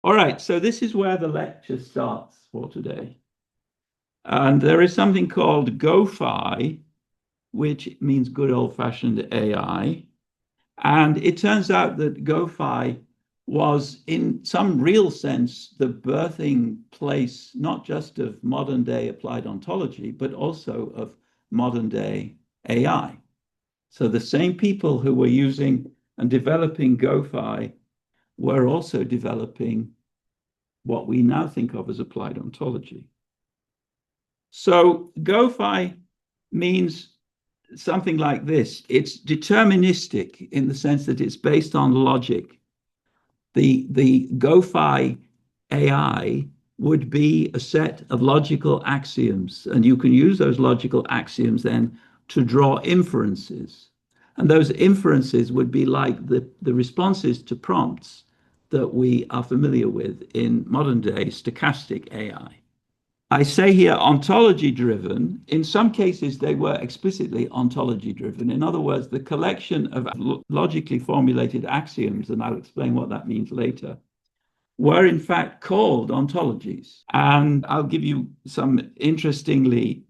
All right, so this is where the lecture starts for today. And there is something called GoFi, which means good old-fashioned AI. And it turns out that GoFi was, in some real sense, the birthing place, not just of modern-day applied ontology, but also of modern-day AI. So the same people who were using and developing GoFi were also developing what we now think of as applied ontology. So GoFi means something like this. It's deterministic in the sense that it's based on logic. The GoFi AI would be a set of logical axioms, and you can use those logical axioms then to draw inferences. And those inferences would be like the responses to prompts that we are familiar with in modern day stochastic AI. I say here ontology driven. In some cases, they were explicitly ontology driven. In other words, the collection of logically formulated axioms, and I'll explain what that means later, were in fact called ontologies. And I'll give you some interestingly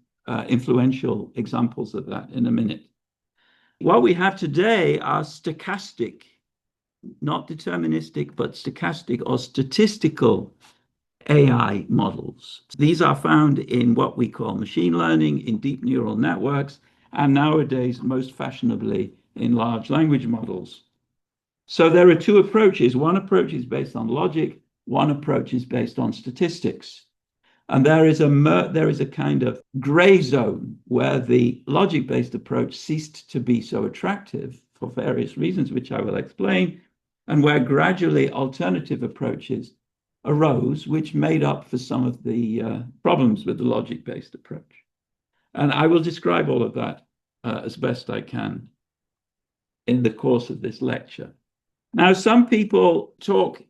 influential examples of that in a minute. What we have today are stochastic, not deterministic, but stochastic or statistical AI models. These are found in what we call machine learning, in deep neural networks, and nowadays, most fashionably, in large language models. So there are two approaches. One approach is based on logic, one approach is based on statistics. And there is a kind of gray zone where the logic-based approach ceased to be so attractive for various reasons, which I will explain, and where gradually alternative approaches arose, which made up for some of the problems with the logic-based approach. And I will describe all of that as best I can in the course of this lecture. Now, some people talk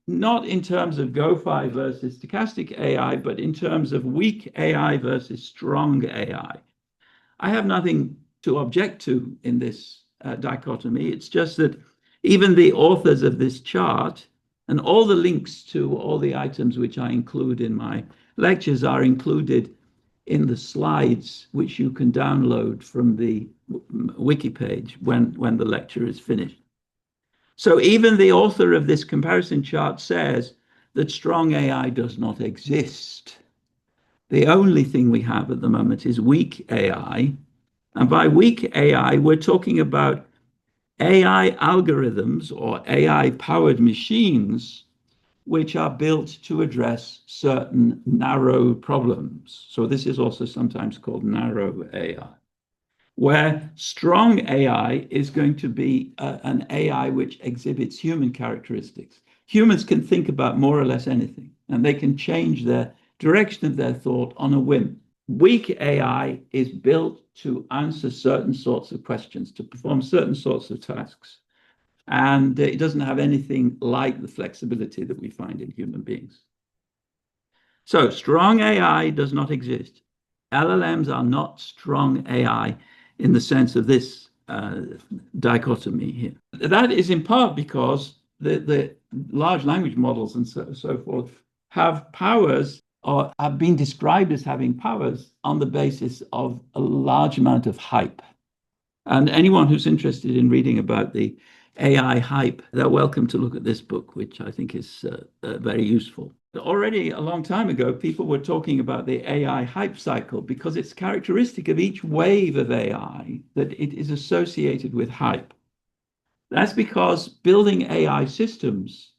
not in terms of GoFi versus stochastic AI, but in terms of weak AI versus strong AI. I have nothing to object to in this dichotomy. It's just that even the authors of this chart and all the links to all the items which I include in my lectures are included in the slides, which you can download from the wiki page when the lecture is finished. So even the author of this comparison chart says that strong AI does not exist. The only thing we have at the moment is weak AI. And by weak AI, we're talking about AI algorithms or AI-powered machines which are built to address certain narrow problems. So this is also sometimes called narrow AI, where strong AI is going to be an AI which exhibits human characteristics. Humans can think about more or less anything, and they can change the direction of their thought on a whim. Weak AI is built to answer certain sorts of questions, to perform certain sorts of tasks. And it doesn't have anything like the flexibility that we find in human beings. So strong AI does not exist. LLMs are not strong AI in the sense of this dichotomy here. That is in part because the large language models and so forth have powers, or have been described as having powers, on the basis of a large amount of hype. And anyone who's interested in reading about the AI hype, they're welcome to look at this book, which I think is very useful. Already a long time ago, people were talking about the AI hype cycle because it's characteristic of each wave of AI that it is associated with hype. That's because building AI systems,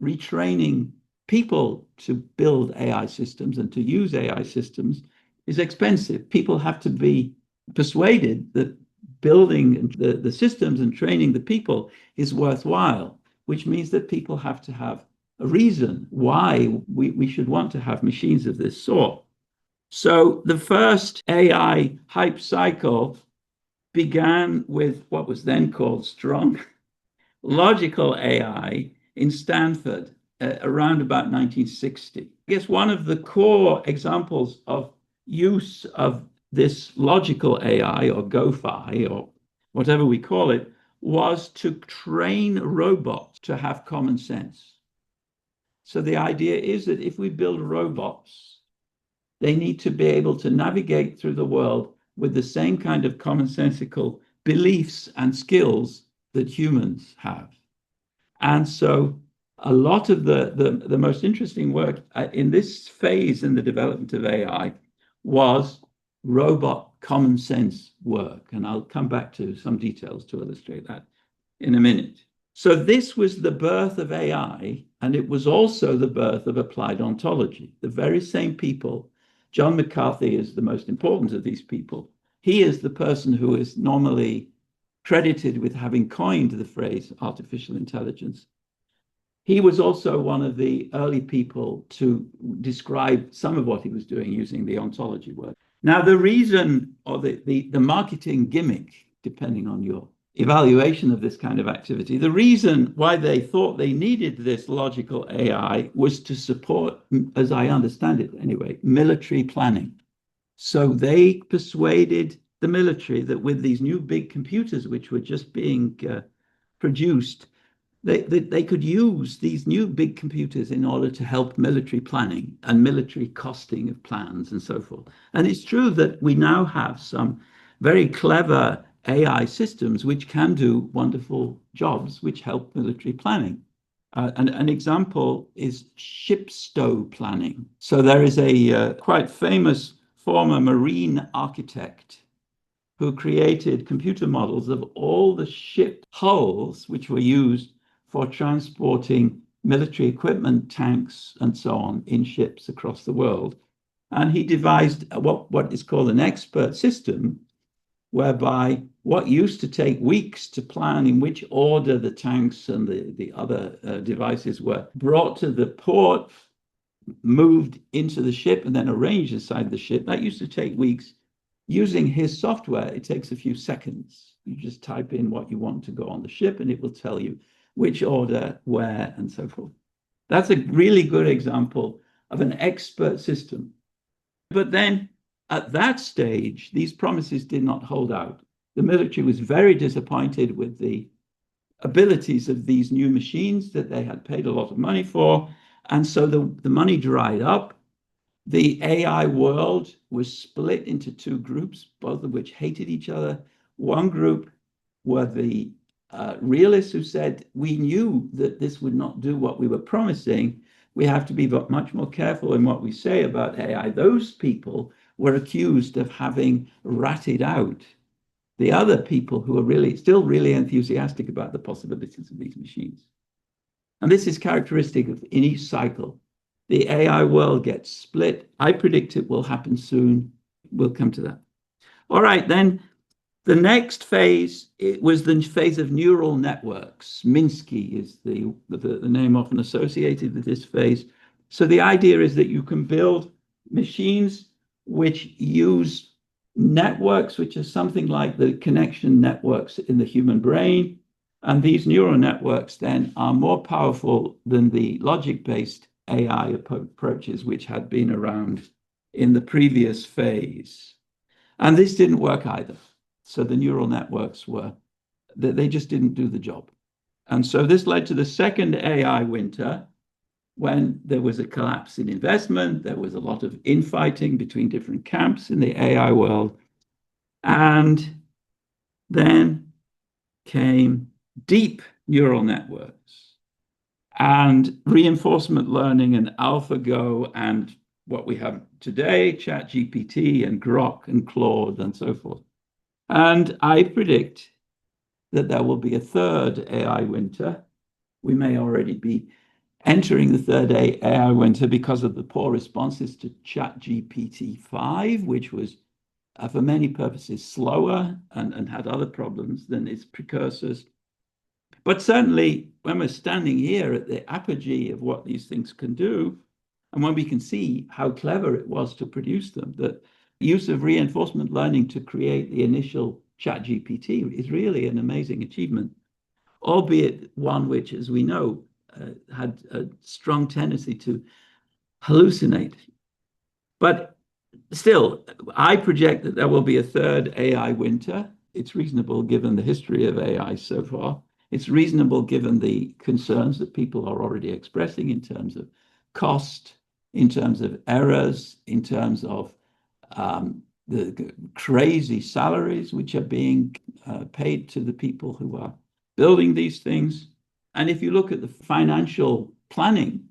retraining people to build AI systems and to use AI systems is expensive. People have to be persuaded that building the systems and training the people is worthwhile, which means that people have to have a reason why we should want to have machines of this sort. So the first AI hype cycle began with what was then called strong logical AI in Stanford around about 1960. I guess one of the core examples of use of this logical AI or GoFi or whatever we call it was to train robots to have common sense. So the idea is that if we build robots, they need to be able to navigate through the world with the same kind of commonsensical beliefs and skills that humans have. And so a lot of the most interesting work in this phase in the development of AI was robot common sense work. And I'll come back to some details to illustrate that in a minute. So this was the birth of AI, and it was also the birth of applied ontology. The very same people, John McCarthy is the most important of these people. He is the person who is normally credited with having coined the phrase artificial intelligence. He was also one of the early people to describe some of what he was doing using the ontology word. Now, the reason, or the marketing gimmick, depending on your evaluation of this kind of activity, the reason why they thought they needed this logical AI was to support, as I understand it anyway, military planning. So they persuaded the military that with these new big computers, which were just being produced, they could use these new big computers in order to help military planning and military costing of plans and so forth. And it's true that we now have some very clever AI systems which can do wonderful jobs which help military planning. And an example is ship stow planning. So there is a quite famous former marine architect who created computer models of all the ship hulls which were used for transporting military equipment, tanks, and so on in ships across the world. And he devised what is called an expert system, whereby what used to take weeks to plan in which order the tanks and the other devices were brought to the port, moved into the ship, and then arranged inside the ship. That used to take weeks. Using his software, it takes a few seconds. You just type in what you want to go on the ship, and it will tell you which order, where, and so forth. That's a really good example of an expert system. But then at that stage, these promises did not hold out. The military was very disappointed with the abilities of these new machines that they had paid a lot of money for. And so the money dried up. The AI world was split into two groups, both of which hated each other. One group were the realists who said, we knew that this would not do what we were promising. We have to be much more careful in what we say about AI. Those people were accused of having ratted out the other people who are really still really enthusiastic about the possibilities of these machines. And this is characteristic of in each cycle. The AI world gets split. I predict it will happen soon. We'll come to that. All right, then the next phase, it was the phase of neural networks. Minsky is the name often associated with this phase. So the idea is that you can build machines which use networks, which are something like the connection networks in the human brain. And these neural networks then are more powerful than the logic-based AI approaches which had been around in the previous phase. And this didn't work either. So the neural networks they just didn't do the job. And so this led to the second AI winter, when there was a collapse in investment. There was a lot of infighting between different camps in the AI world. And then came deep neural networks and reinforcement learning and AlphaGo and what we have today, ChatGPT and Grok and Claude and so forth. And I predict that there will be a third AI winter. We may already be entering the third AI winter because of the poor responses to ChatGPT 5, which was for many purposes slower and had other problems than its precursors. But certainly when we're standing here at the apogee of what these things can do, and when we can see how clever it was to produce them, the use of reinforcement learning to create the initial ChatGPT is really an amazing achievement, albeit one which, as we know, had a strong tendency to hallucinate. But still, I project that there will be a third AI winter. It's reasonable given the history of AI so far. It's reasonable given the concerns that people are already expressing in terms of cost, in terms of errors, in terms of the crazy salaries which are being paid to the people who are building these things. And if you look at the financial planning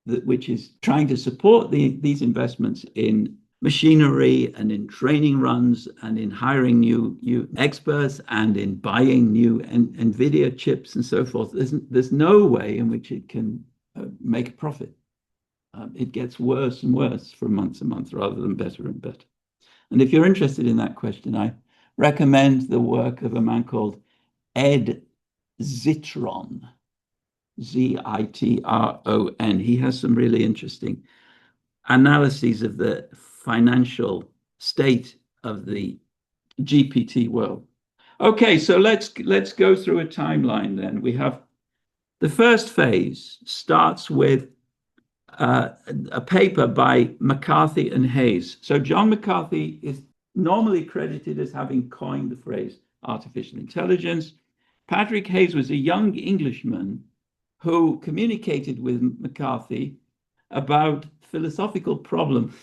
which is trying to support these investments in machinery and in training runs and in hiring new experts and in buying new NVIDIA chips and so forth, there's no way in which it can make a profit. It gets worse and worse from month to month rather than better and better. And if you're interested in that question, I recommend the work of a man called Ed Zitron, Zitron. He has some really interesting analyses of the financial state of the GPT world. Okay, so let's go through a timeline then. We have the first phase starts with a paper by McCarthy and Hayes. So John McCarthy is normally credited as having coined the phrase artificial intelligence. Patrick Hayes was a young Englishman who communicated with McCarthy about philosophical problems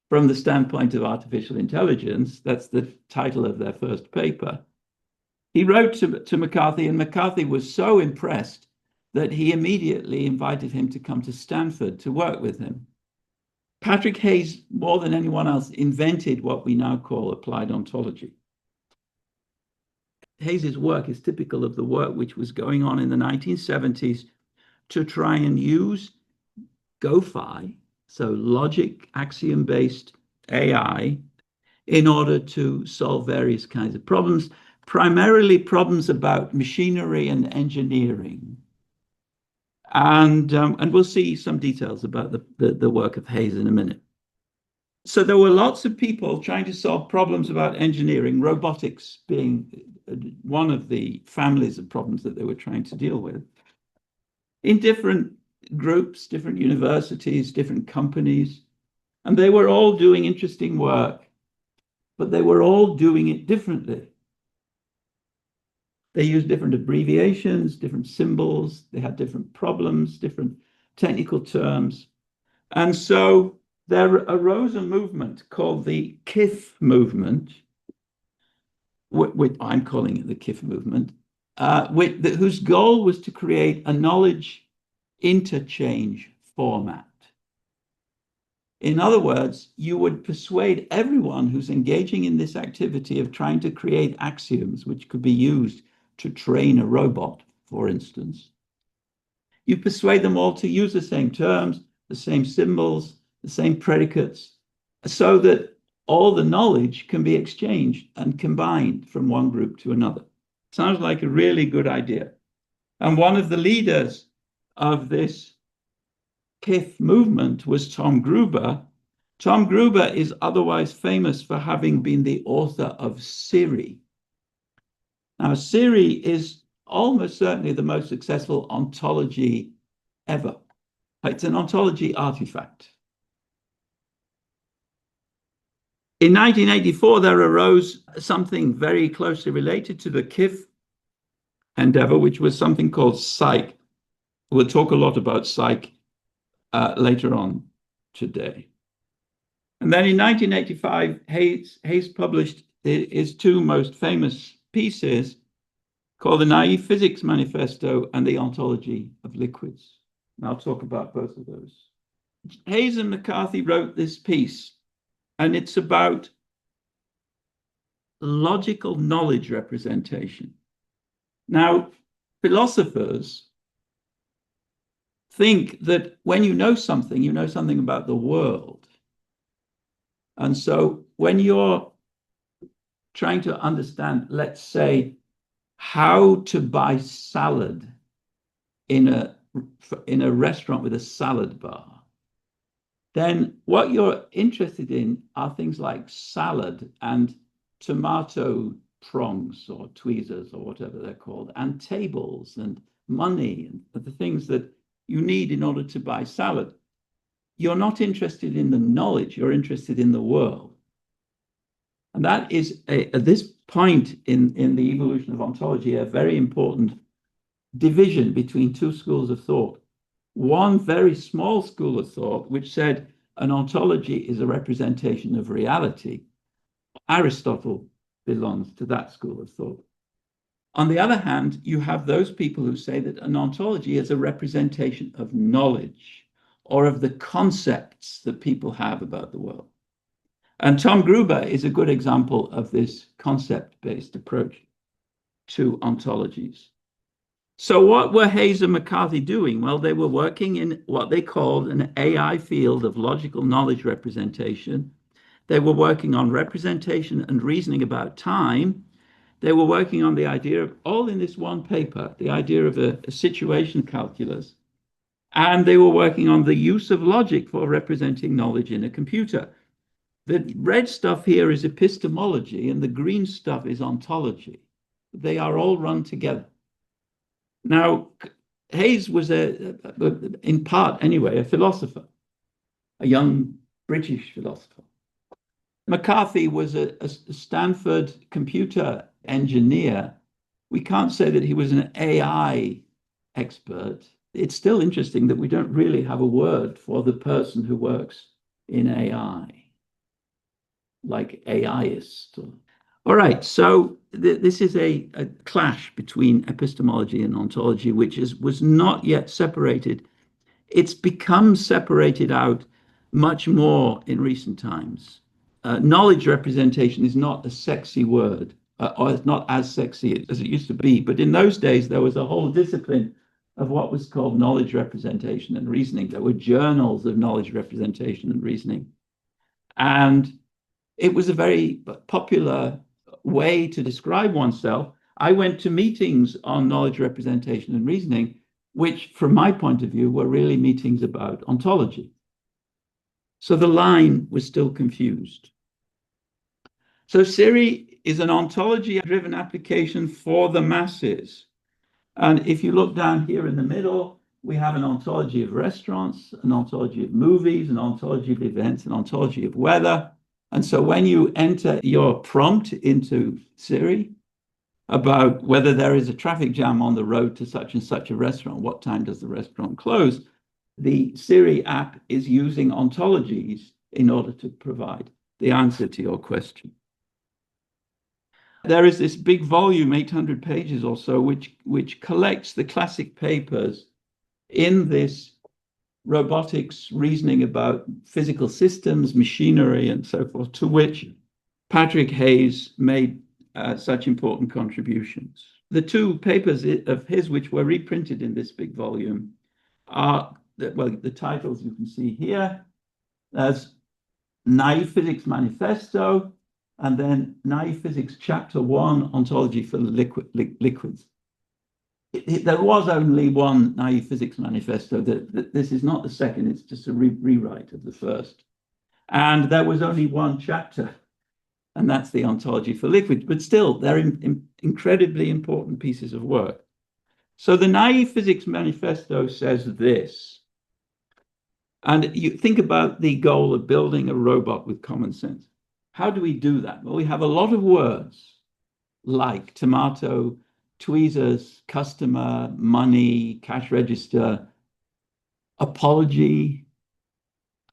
from the standpoint of artificial intelligence. That's the title of their first paper. He wrote to McCarthy, and McCarthy was so impressed that he immediately invited him to come to Stanford to work with him. Patrick Hayes, more than anyone else, invented what we now call applied ontology. Hayes's work is typical of the work which was going on in the 1970s to try and use GoFi, so logic axiom-based AI, in order to solve various kinds of problems, primarily problems about machinery and engineering. And we'll see some details about the work of Hayes in a minute. So there were lots of people trying to solve problems about engineering, robotics being one of the families of problems that they were trying to deal with, in different groups, different universities, different companies. And they were all doing interesting work, but they were all doing it differently. They used different abbreviations, different symbols. They had different problems, different technical terms. And so there arose a movement called the KIF movement, which I'm calling it the KIF movement, whose goal was to create a knowledge interchange format. In other words, you would persuade everyone who's engaging in this activity of trying to create axioms which could be used to train a robot, for instance. You persuade them all to use the same terms, the same symbols, the same predicates, so that all the knowledge can be exchanged and combined from one group to another. Sounds like a really good idea. And one of the leaders of this KIF movement was Tom Gruber. Tom Gruber is otherwise famous for having been the author of Siri. Now, Siri is almost certainly the most successful ontology ever. It's an ontology artifact. In 1984, there arose something very closely related to the KIF endeavor, which was something called Cyc. We'll talk a lot about Cyc later on today. And then in 1985, Hayes published his two most famous pieces called The Naive Physics Manifesto and The Ontology of Liquids. And I'll talk about both of those. Hayes and McCarthy wrote this piece, and it's about logical knowledge representation. Now, philosophers think that when you know something about the world. And so when you're trying to understand, let's say, how to buy salad in a restaurant with a salad bar, then what you're interested in are things like salad and tomato prongs or tweezers or whatever they're called, and tables and money and the things that you need in order to buy salad. You're not interested in the knowledge, you're interested in the world. And that is, at this point in the evolution of ontology, a very important division between two schools of thought. one very small school of thought which said an ontology is a representation of reality. Aristotle belongs to that school of thought. On the other hand, you have those people who say that an ontology is a representation of knowledge or of the concepts that people have about the world. And Tom Gruber is a good example of this concept-based approach to ontologies. So what were Hayes and McCarthy doing? Well, they were working in what they called an AI field of logical knowledge representation. They were working on representation and reasoning about time. They were working on the idea of, all in this one paper, the idea of a situation calculus. And they were working on the use of logic for representing knowledge in a computer. The red stuff here is epistemology, and the green stuff is ontology. They are all run together. Now, Hayes was, in part anyway, a philosopher, a young British philosopher. McCarthy was a Stanford computer engineer. We can't say that he was an AI expert. It's still interesting that we don't really have a word for the person who works in AI, like AIist. All right, so this is a clash between epistemology and ontology, which was not yet separated. It's become separated out much more in recent times. Knowledge representation is not a sexy word, or it's not as sexy as it used to be. But in those days, there was a whole discipline of what was called knowledge representation and reasoning. There were journals of knowledge representation and reasoning. And it was a very popular way to describe oneself. I went to meetings on knowledge representation and reasoning, which, from my point of view, were really meetings about ontology. So the line was still confused. So Siri is an ontology-driven application for the masses. And if you look down here in the middle, we have an ontology of restaurants, an ontology of movies, an ontology of events, an ontology of weather. And so when you enter your prompt into Siri about whether there is a traffic jam on the road to such and such a restaurant, what time does the restaurant close, the Siri app is using ontologies in order to provide the answer to your question. There is this big volume, 800 pages or so, which collects the classic papers in this robotics reasoning about physical systems, machinery, and so forth, to which Patrick Hayes made such important contributions. The two papers of his, which were reprinted in this big volume, are, well, the titles you can see here. There's Naive Physics Manifesto, and then Naive Physics Chapter 1, Ontology for Liquids. There was only one Naive Physics Manifesto. This is not the second, it's just a rewrite of the first. And there was only one chapter, and that's the Ontology for Liquids. But still, they're incredibly important pieces of work. So the Naive Physics Manifesto says this. And you think about the goal of building a robot with common sense. How do we do that? Well, we have a lot of words like tomato, tweezers, customer, money, cash register, apology,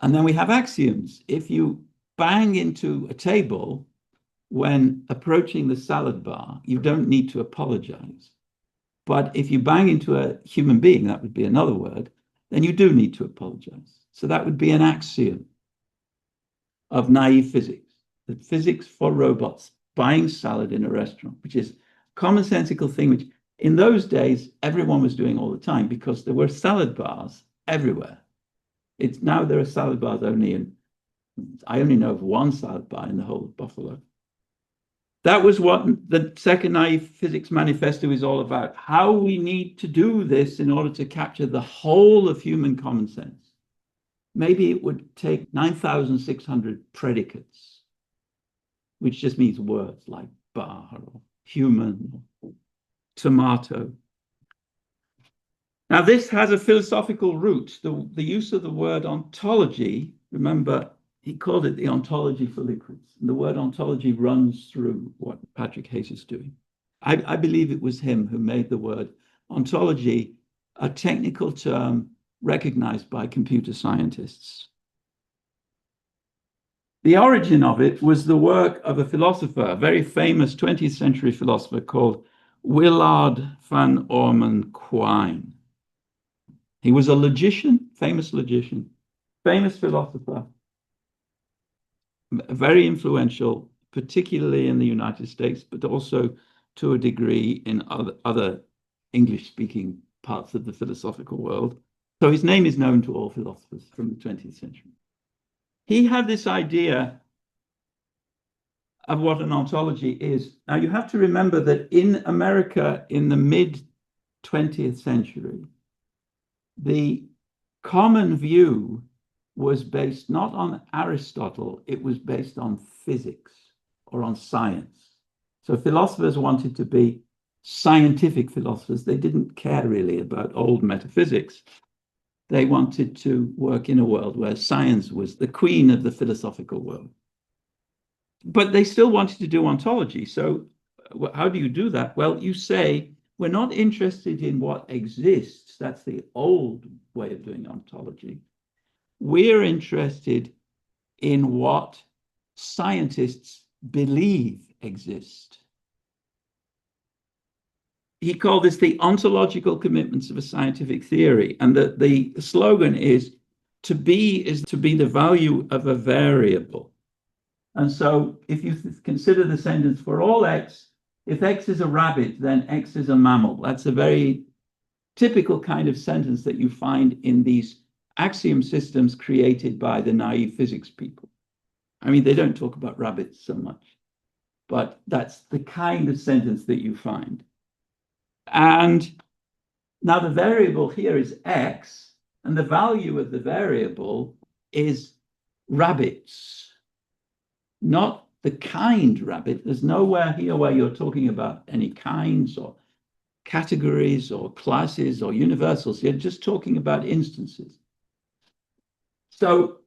and then we have axioms. If you bang into a table when approaching the salad bar, you don't need to apologize. But if you bang into a human being, that would be another word, then you do need to apologize. So that would be an axiom of naive physics, that physics for robots buying salad in a restaurant, which is a commonsensical thing, which in those days, everyone was doing all the time because there were salad bars everywhere. It's now there are salad bars only in, I only know of one salad bar in the whole of Buffalo. That was what the second Naive Physics Manifesto is all about, how we need to do this in order to capture the whole of human common sense. Maybe it would take 9,600 predicates, which just means words like bar or human or tomato. Now, this has a philosophical root. The use of the word ontology, remember, he called it the ontology for liquids. And the word ontology runs through what Patrick Hayes is doing. I believe it was him who made the word ontology a technical term recognized by computer scientists. The origin of it was the work of a philosopher, a very famous 20th century philosopher called Willard van Orman Quine. He was a logician, famous philosopher, very influential, particularly in the United States, but also to a degree in other English-speaking parts of the philosophical world. So his name is known to all philosophers from the 20th century. He had this idea of what an ontology is. Now, you have to remember that in America in the mid-20th century, the common view was based not on Aristotle, it was based on physics or on science. So philosophers wanted to be scientific philosophers. They didn't care really about old metaphysics. They wanted to work in a world where science was the queen of the philosophical world. But they still wanted to do ontology. So how do you do that? Well, you say, we're not interested in what exists. That's the old way of doing ontology. We're interested in what scientists believe exist. He called this the ontological commitments of a scientific theory. And the slogan is to be the value of a variable. And so if you consider the sentence for all x, if x is a rabbit, then x is a mammal. That's a very typical kind of sentence that you find in these axiom systems created by the naive physics people. I mean, they don't talk about rabbits so much, but that's the kind of sentence that you find. And now the variable here is x, and the value of the variable is rabbits, not the kind rabbit. There's nowhere here where you're talking about any kinds or categories or classes or universals. You're just talking about instances. So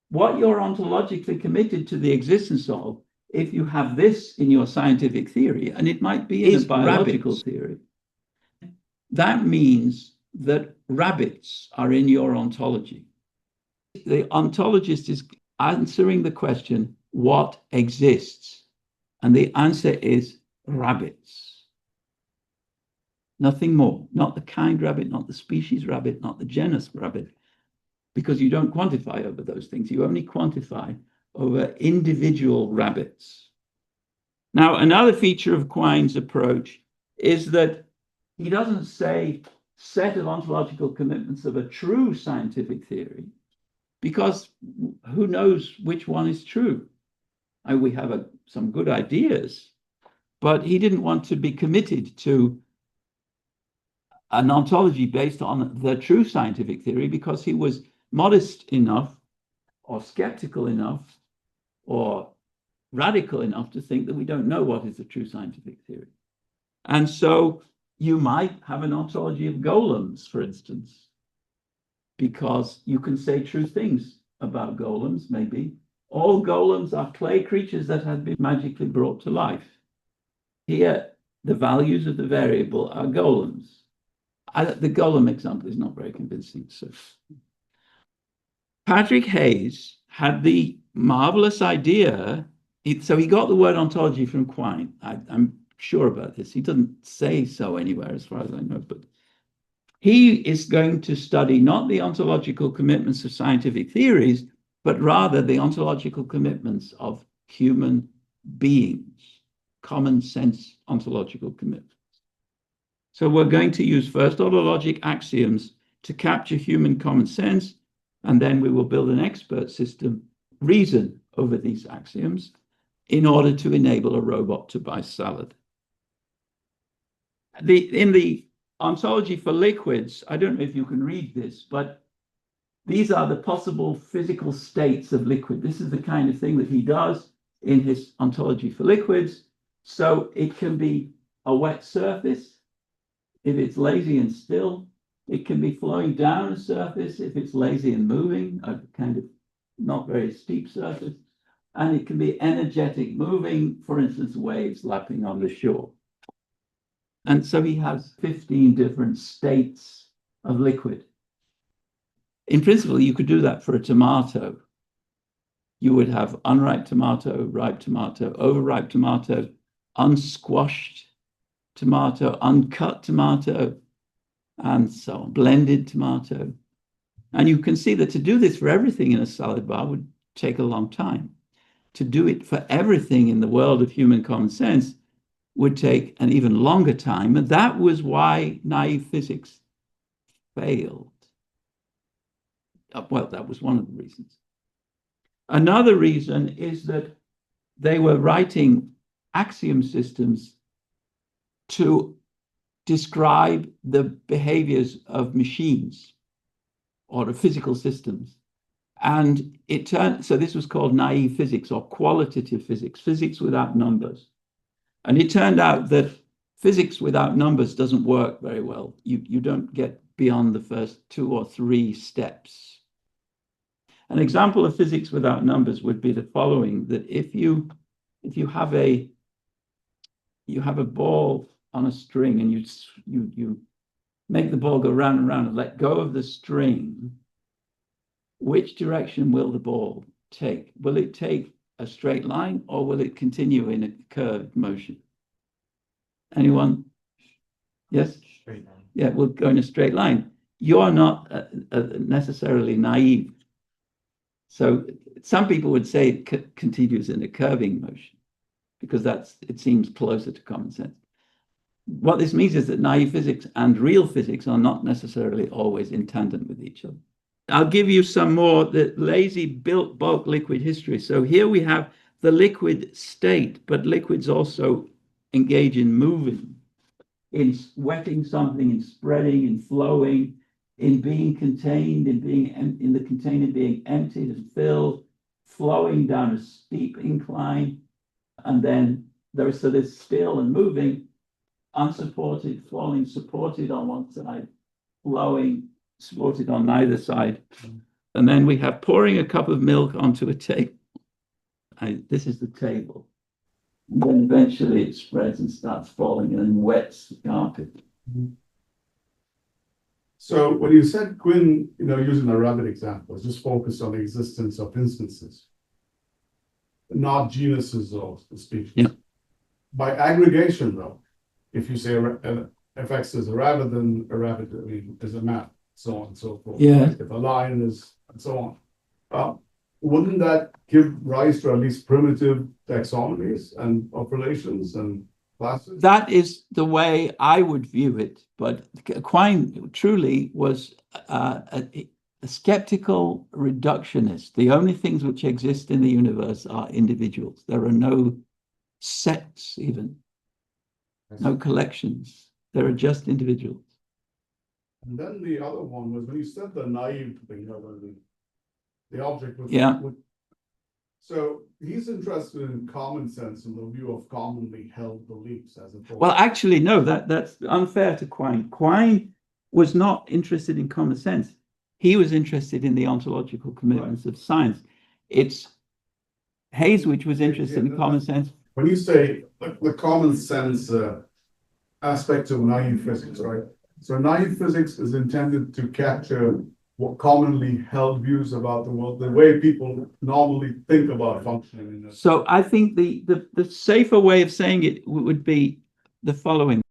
what you're ontologically committed to the existence of, if you have this in your scientific theory, and it might be in a biological theory, that means that rabbits are in your ontology. The ontologist is answering the question, what exists? And the answer is rabbits. Nothing more, not the kind rabbit, not the species rabbit, not the genus rabbit, because you don't quantify over those things. You only quantify over individual rabbits. Now, another feature of Quine's approach is that he doesn't say set of ontological commitments of a true scientific theory, because who knows which one is true? We have some good ideas, but he didn't want to be committed to an ontology based on the true scientific theory, because he was modest enough or skeptical enough or radical enough to think that we don't know what is the true scientific theory. And so you might have an ontology of golems, for instance, because you can say true things about golems, maybe. All golems are clay creatures that have been magically brought to life. Here, the values of the variable are golems. The golem example is not very convincing. So Patrick Hayes had the marvelous idea. So he got the word ontology from Quine. I'm sure about this. He doesn't say so anywhere as far as I know, but he is going to study not the ontological commitments of scientific theories, but rather the ontological commitments of human beings, common sense ontological commitments. So we're going to use first order logic axioms to capture human common sense, and then we will build an expert system, reason over these axioms, in order to enable a robot to buy salad. In the ontology for liquids, I don't know if you can read this, but these are the possible physical states of liquid. This is the kind of thing that he does in his ontology for liquids. So it can be a wet surface if it's lazy and still. It can be flowing down a surface if it's lazy and moving, a kind of not very steep surface. And it can be energetic moving, for instance, waves lapping on the shore. And so he has 15 different states of liquid. In principle, you could do that for a tomato. You would have unripe tomato, ripe tomato, overripe tomato, unsquashed tomato, uncut tomato, and so on, blended tomato. And you can see that to do this for everything in a salad bar would take a long time. To do it for everything in the world of human common sense would take an even longer time. And that was why naive physics failed. Well, that was one of the reasons. Another reason is that they were writing axiom systems to describe the behaviors of machines or of physical systems. And so this was called naive physics or qualitative physics, physics without numbers. And it turned out that physics without numbers doesn't work very well. You don't get beyond the first 2 or 3 steps. An example of physics without numbers would be the following: that if you have a ball on a string and you make the ball go round and round and let go of the string, which direction will the ball take? Will it take a straight line or will it continue in a curved motion? Anyone? Yes? Straight line. Yeah, we'll go in a straight line. You're not necessarily naive. So some people would say it continues in a curving motion because it seems closer to common sense. What this means is that naive physics and real physics are not necessarily always in tandem with each other. I'll give you some more, the lazy built bulk liquid history. So here we have the liquid state, but liquids also engage in moving, in wetting something, in spreading, in flowing, in being contained, in the container being emptied and filled, flowing down a steep incline, and then there's still and moving, unsupported, falling, supported on one side, flowing, supported on neither side. And then we have pouring a cup of milk onto a table. This is the table. And then eventually it spreads and starts falling and then wets the carpet. So when you said Quinn, using a rabbit example, just focused on the existence of instances, not genuses of the species. Yeah. By aggregation, though, if you say fx is a rabbit, then a rabbit is a map, so on and so forth. Yeah. Right? If a lion is, and so on. Wouldn't that give rise to at least primitive taxonomies and of relations and classes? That is the way I would view it. But Quine truly was a skeptical reductionist. The only things which exist in the universe are individuals. There are no sets, even no collections. There are just individuals. And then the other one was when you said the naive thing, the object was. Yeah. So he's interested in common sense and the view of commonly held beliefs as opposed. Well, actually, no, that's unfair to Quine. Quine was not interested in common sense. He was interested in the ontological commitments of science. It's Hayes which was interested in common sense. When you say the common sense aspect of naive physics, right? So naive physics is intended to capture what commonly held views about the world, the way people normally think about functioning. So I think the safer way of saying it would be the following.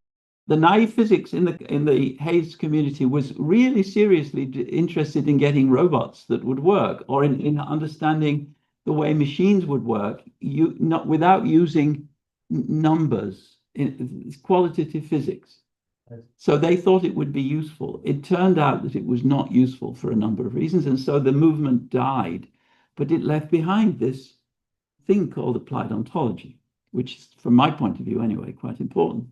The naive physics in the Hayes community was really seriously interested in getting robots that would work, or in understanding the way machines would work, without using numbers. It's qualitative physics. So they thought it would be useful. It turned out that it was not useful for a number of reasons, and so the movement died. But it left behind this thing called applied ontology, which is, from my point of view anyway, quite important.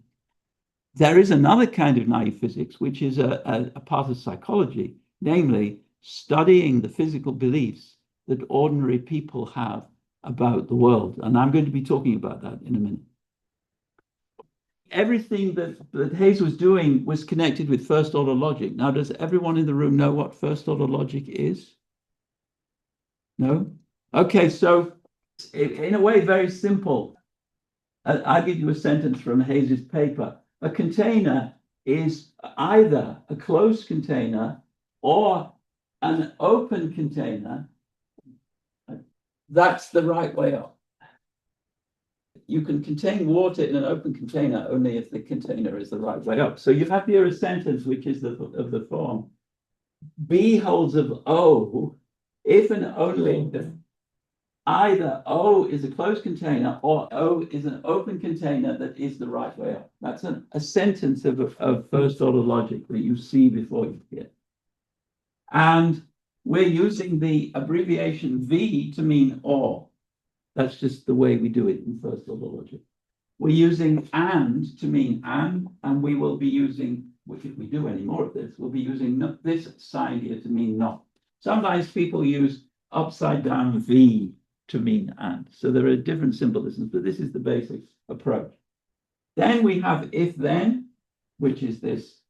There is another kind of naive physics, which is a part of psychology, namely studying the physical beliefs that ordinary people have about the world. And I'm going to be talking about that in a minute. Everything that Hayes was doing was connected with first order logic. Now, does everyone in the room know what first order logic is? No? Okay, so in a way, very simple. I'll give you a sentence from Hayes's paper. A container is either a closed container or an open container, that's the right way up. You can contain water in an open container only if the container is the right way up. So you have here a sentence which is of the form B holds of O if and only if either O is a closed container or O is an open container that is the right way up. That's a sentence of first order logic that you see before you hear. And we're using the abbreviation V to mean or. That's just the way we do it in first order logic. We're using and to mean and we will be using, which if we do any more of this, we'll be using this sign here to mean not. Sometimes people use upside down V to mean and. So there are different symbolisms, but this is the basic approach. Then we have if then, which is this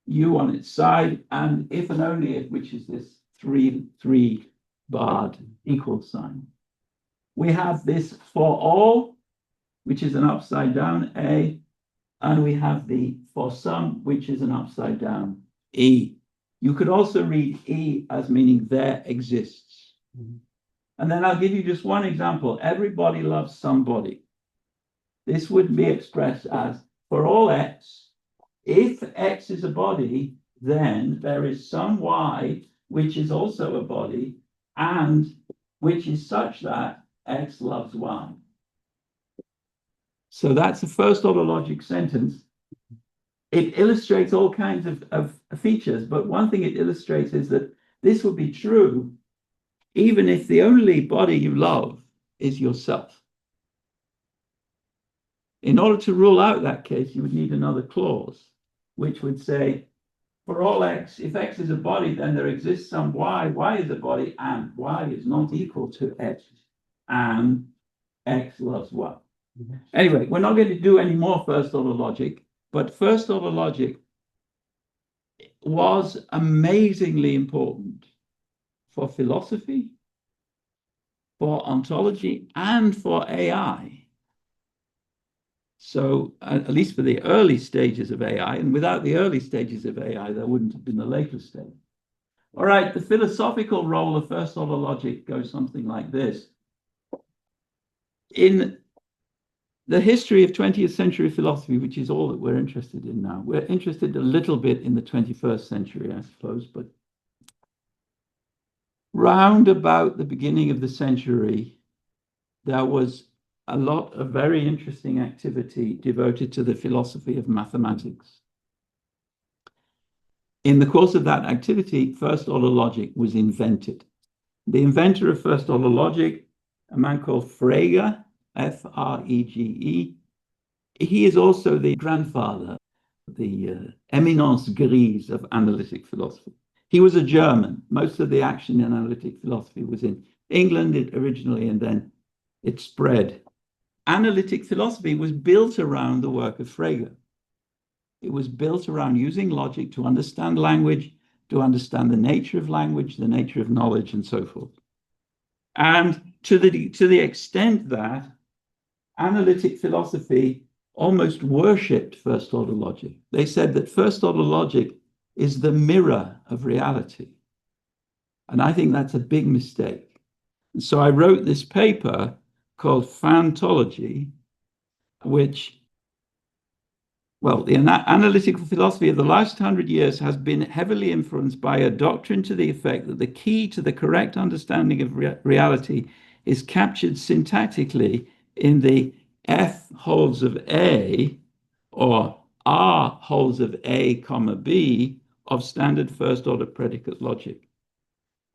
U on its side, and if and only if, which is this three barred equal sign. We have this for all, which is an upside down A, and we have the for some, which is an upside down E. You could also read E as meaning there exists. Mm-hmm. And then I'll give you just one example. Everybody loves somebody. This would be expressed as for all X, if X is a body, then there is some Y, which is also a body, and which is such that X loves Y. So that's a first order logic sentence. It illustrates all kinds of features, but one thing it illustrates is that this would be true even if the only body you love is yourself. In order to rule out that case, you would need another clause, which would say, for all X, if X is a body, then there exists some Y. Y is a body, and Y is not equal to X. And X loves Y. Mm-hmm. Anyway, we're not going to do any more first order logic, but first order logic was amazingly important for philosophy, for ontology, and for AI. So at least for the early stages of AI, and without the early stages of AI, there wouldn't have been the later stage. All right, the philosophical role of first order logic goes something like this. In the history of 20th century philosophy, which is all that we're interested in now, we're interested a little bit in the 21st century, I suppose, but round about the beginning of the century, there was a lot of very interesting activity devoted to the philosophy of mathematics. In the course of that activity, first order logic was invented. The inventor of first order logic, a man called Frege, F-R-E-G-E, he is also the grandfather, the eminence grise of analytic philosophy. He was a German. Most of the action in analytic philosophy was in England originally, and then it spread. Analytic philosophy was built around the work of Frege. It was built around using logic to understand language, to understand the nature of language, the nature of knowledge, and so forth. And to the extent that analytic philosophy almost worshipped first order logic. They said that first order logic is the mirror of reality. And I think that's a big mistake. And so I wrote this paper called Ontology, which, well, the analytical philosophy of the last 100 years has been heavily influenced by a doctrine to the effect that the key to the correct understanding of reality is captured syntactically in the F holds of A or R holds of A, comma B of standard first order predicate logic.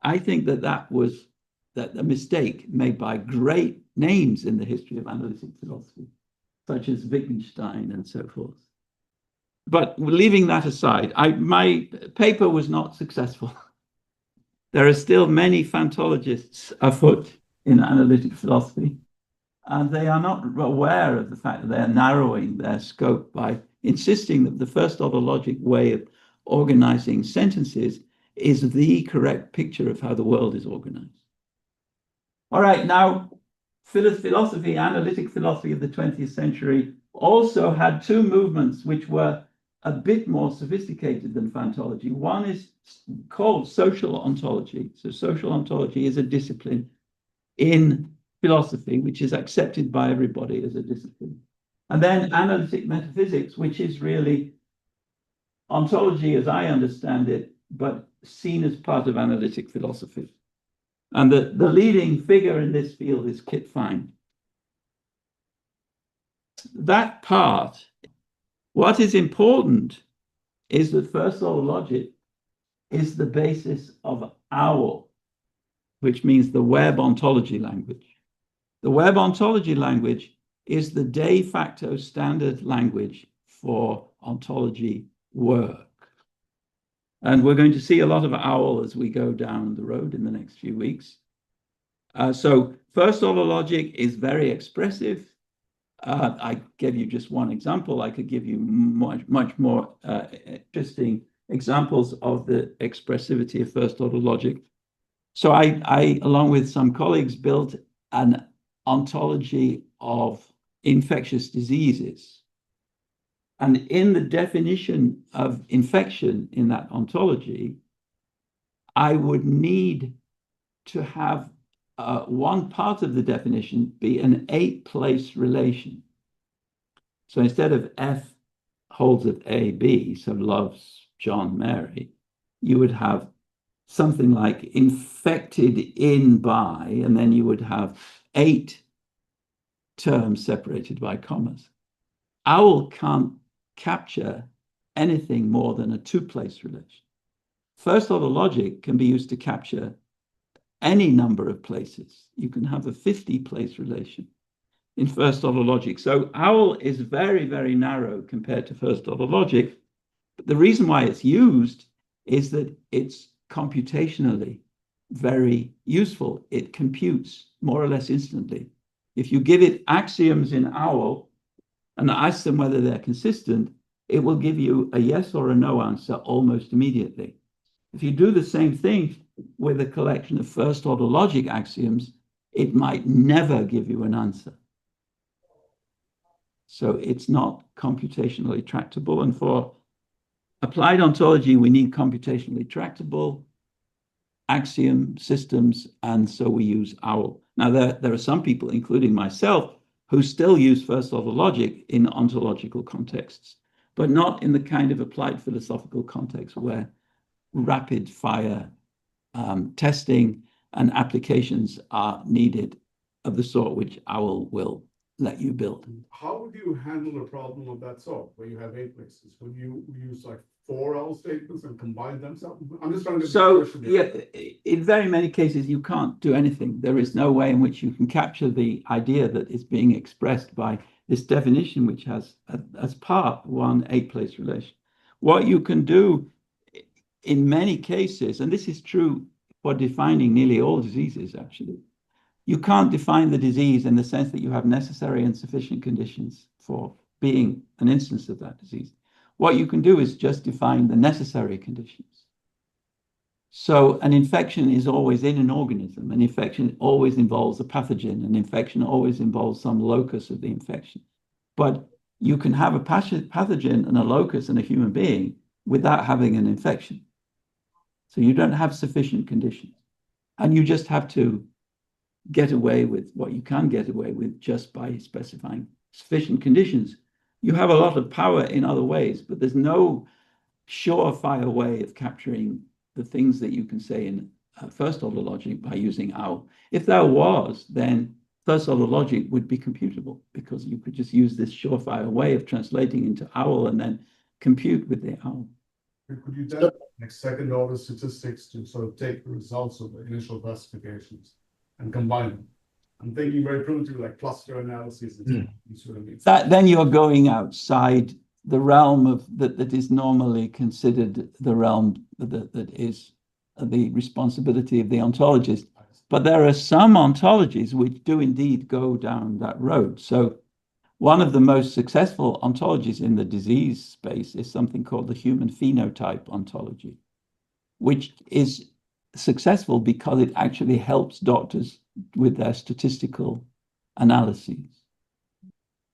I think that was a mistake made by great names in the history of analytic philosophy, such as Wittgenstein and so forth. But leaving that aside, my paper was not successful. There are still many phantologists afoot in analytic philosophy, and they are not aware of the fact that they are narrowing their scope by insisting that the first order logic way of organizing sentences is the correct picture of how the world is organized. All right, now, philosophy, analytic philosophy of the 20th century also had two movements which were a bit more sophisticated than phantology. One is called social ontology. So social ontology is a discipline in philosophy, which is accepted by everybody as a discipline. And then analytic metaphysics, which is really ontology as I understand it, but seen as part of analytic philosophy. And the leading figure in this field is Kit Fine. That part, what is important is that first order logic is the basis of OWL, which means the web ontology language. The web ontology language is the de facto standard language for ontology work. And we're going to see a lot of OWL as we go down the road in the next few weeks. So first order logic is very expressive. I gave you just one example. I could give you much more interesting examples of the expressivity of first order logic. So I, along with some colleagues, built an ontology of infectious diseases. And in the definition of infection in that ontology, I would need to have one part of the definition be an 8-place relation. So instead of F holds of A, B, so loves John, Mary, you would have something like infected in by, and then you would have 8 terms separated by commas. OWL can't capture anything more than a 2-place relation. First order logic can be used to capture any number of places. You can have a 50-place relation in first order logic. So OWL is very, very narrow compared to first order logic. But the reason why it's used is that it's computationally very useful. It computes more or less instantly. If you give it axioms in OWL and ask them whether they're consistent, it will give you a yes or a no answer almost immediately. If you do the same thing with a collection of first order logic axioms, it might never give you an answer. So it's not computationally tractable. And for applied ontology, we need computationally tractable axiom systems. And so we use OWL. Now, there are some people, including myself, who still use first order logic in ontological contexts, but not in the kind of applied philosophical context where rapid fire testing and applications are needed of the sort which OWL will let you build. How would you handle a problem of that sort, where you have 8 places? Would you use like 4 OWL statements and combine them? I'm just trying to get So, yeah, in very many cases, you can't do anything. There is no way in which you can capture the idea that is being expressed by this definition, which has as part one 8-place relation. What you can do in many cases, and this is true for defining nearly all diseases, actually, you can't define the disease in the sense that you have necessary and sufficient conditions for being an instance of that disease. What you can do is just define the necessary conditions. So an infection is always in an organism. An infection always involves a pathogen. An infection always involves some locus of the infection. But you can have a pathogen and a locus in a human being without having an infection. So you don't have sufficient conditions. And you just have to get away with what you can get away with just by specifying sufficient conditions. You have a lot of power in other ways, but there's no surefire way of capturing the things that you can say in first order logic by using OWL. If there was, then first order logic would be computable, because you could just use this surefire way of translating into OWL and then compute with the OWL. Could you then like second order statistics to sort of take the results of the initial classifications and combine them? I'm thinking very primitively, like cluster analysis. You see what I mean? That then you're going outside the realm of that is normally considered the realm that is the responsibility of the ontologist. But there are some ontologies which do indeed go down that road. So one of the most successful ontologies in the disease space is something called the human phenotype ontology, which is successful because it actually helps doctors with their statistical analyses.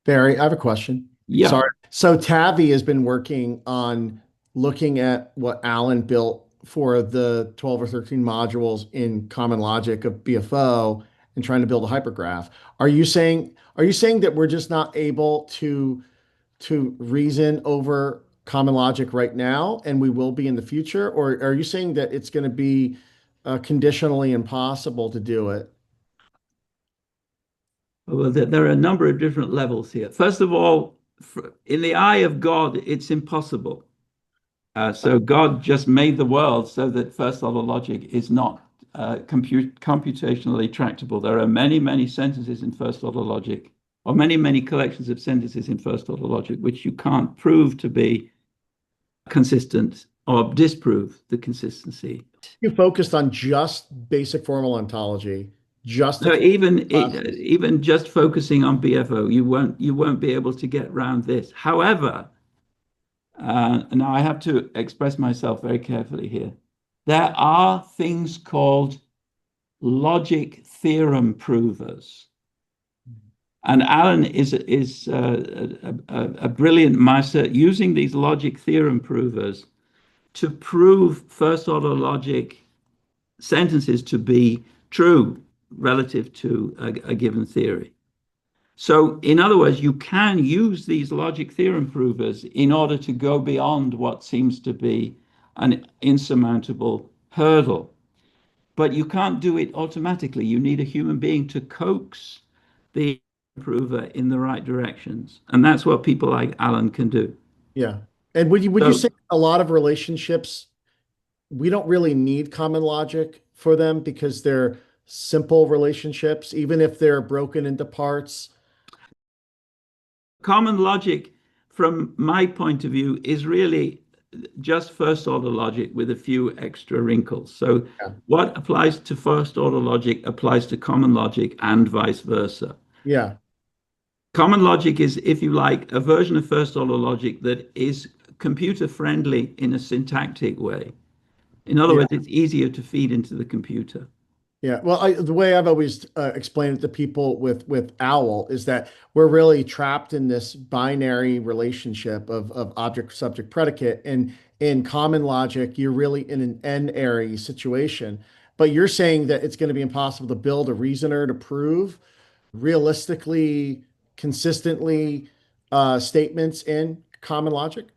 Barry, I have a question. Yeah. So Tavi has been working on looking at what Alan built for the 12 or 13 modules in common logic of BFO and trying to build a hypergraph. Are you saying that we're just not able to reason over common logic right now and we will be in the future? Or are you saying that it's going to be conditionally impossible to do it? Well, there are a number of different levels here. First of all, in the eye of God, it's impossible. So God just made the world so that first order logic is not computationally tractable. There are many, many sentences in first order logic, or many, many collections of sentences in first order logic, which you can't prove to be consistent or disprove the consistency. You focused on just basic formal ontology, just So the classes. even just focusing on BFO, you won't be able to get around this. However, now I have to express myself very carefully here. There are things called logic theorem provers. And Alan is a brilliant master using these logic theorem provers to prove first order logic sentences to be true relative to a given theory. So, in other words, you can use these logic theorem provers in order to go beyond what seems to be an insurmountable hurdle. But you can't do it automatically. You need a human being to coax the prover in the right directions. And that's what people like Alan can do. Yeah. And would you So say a lot of relationships, we don't really need common logic for them because they're simple relationships, even if they're broken into parts? common logic, from my point of view, is really just first order logic with a few extra wrinkles. So Yeah. what applies to first order logic applies to common logic and vice versa. Yeah. Common logic is, if you like, a version of first order logic that is computer friendly in a syntactic way. In other Yeah. words, it's easier to feed into the computer. Yeah. Well, the way I've always explained it to people with OWL is that we're really trapped in this binary relationship of object, subject, predicate. And in common logic, you're really in an n-ary situation. But you're saying that it's going to be impossible to build a reasoner to prove realistically, consistently statements in common logic?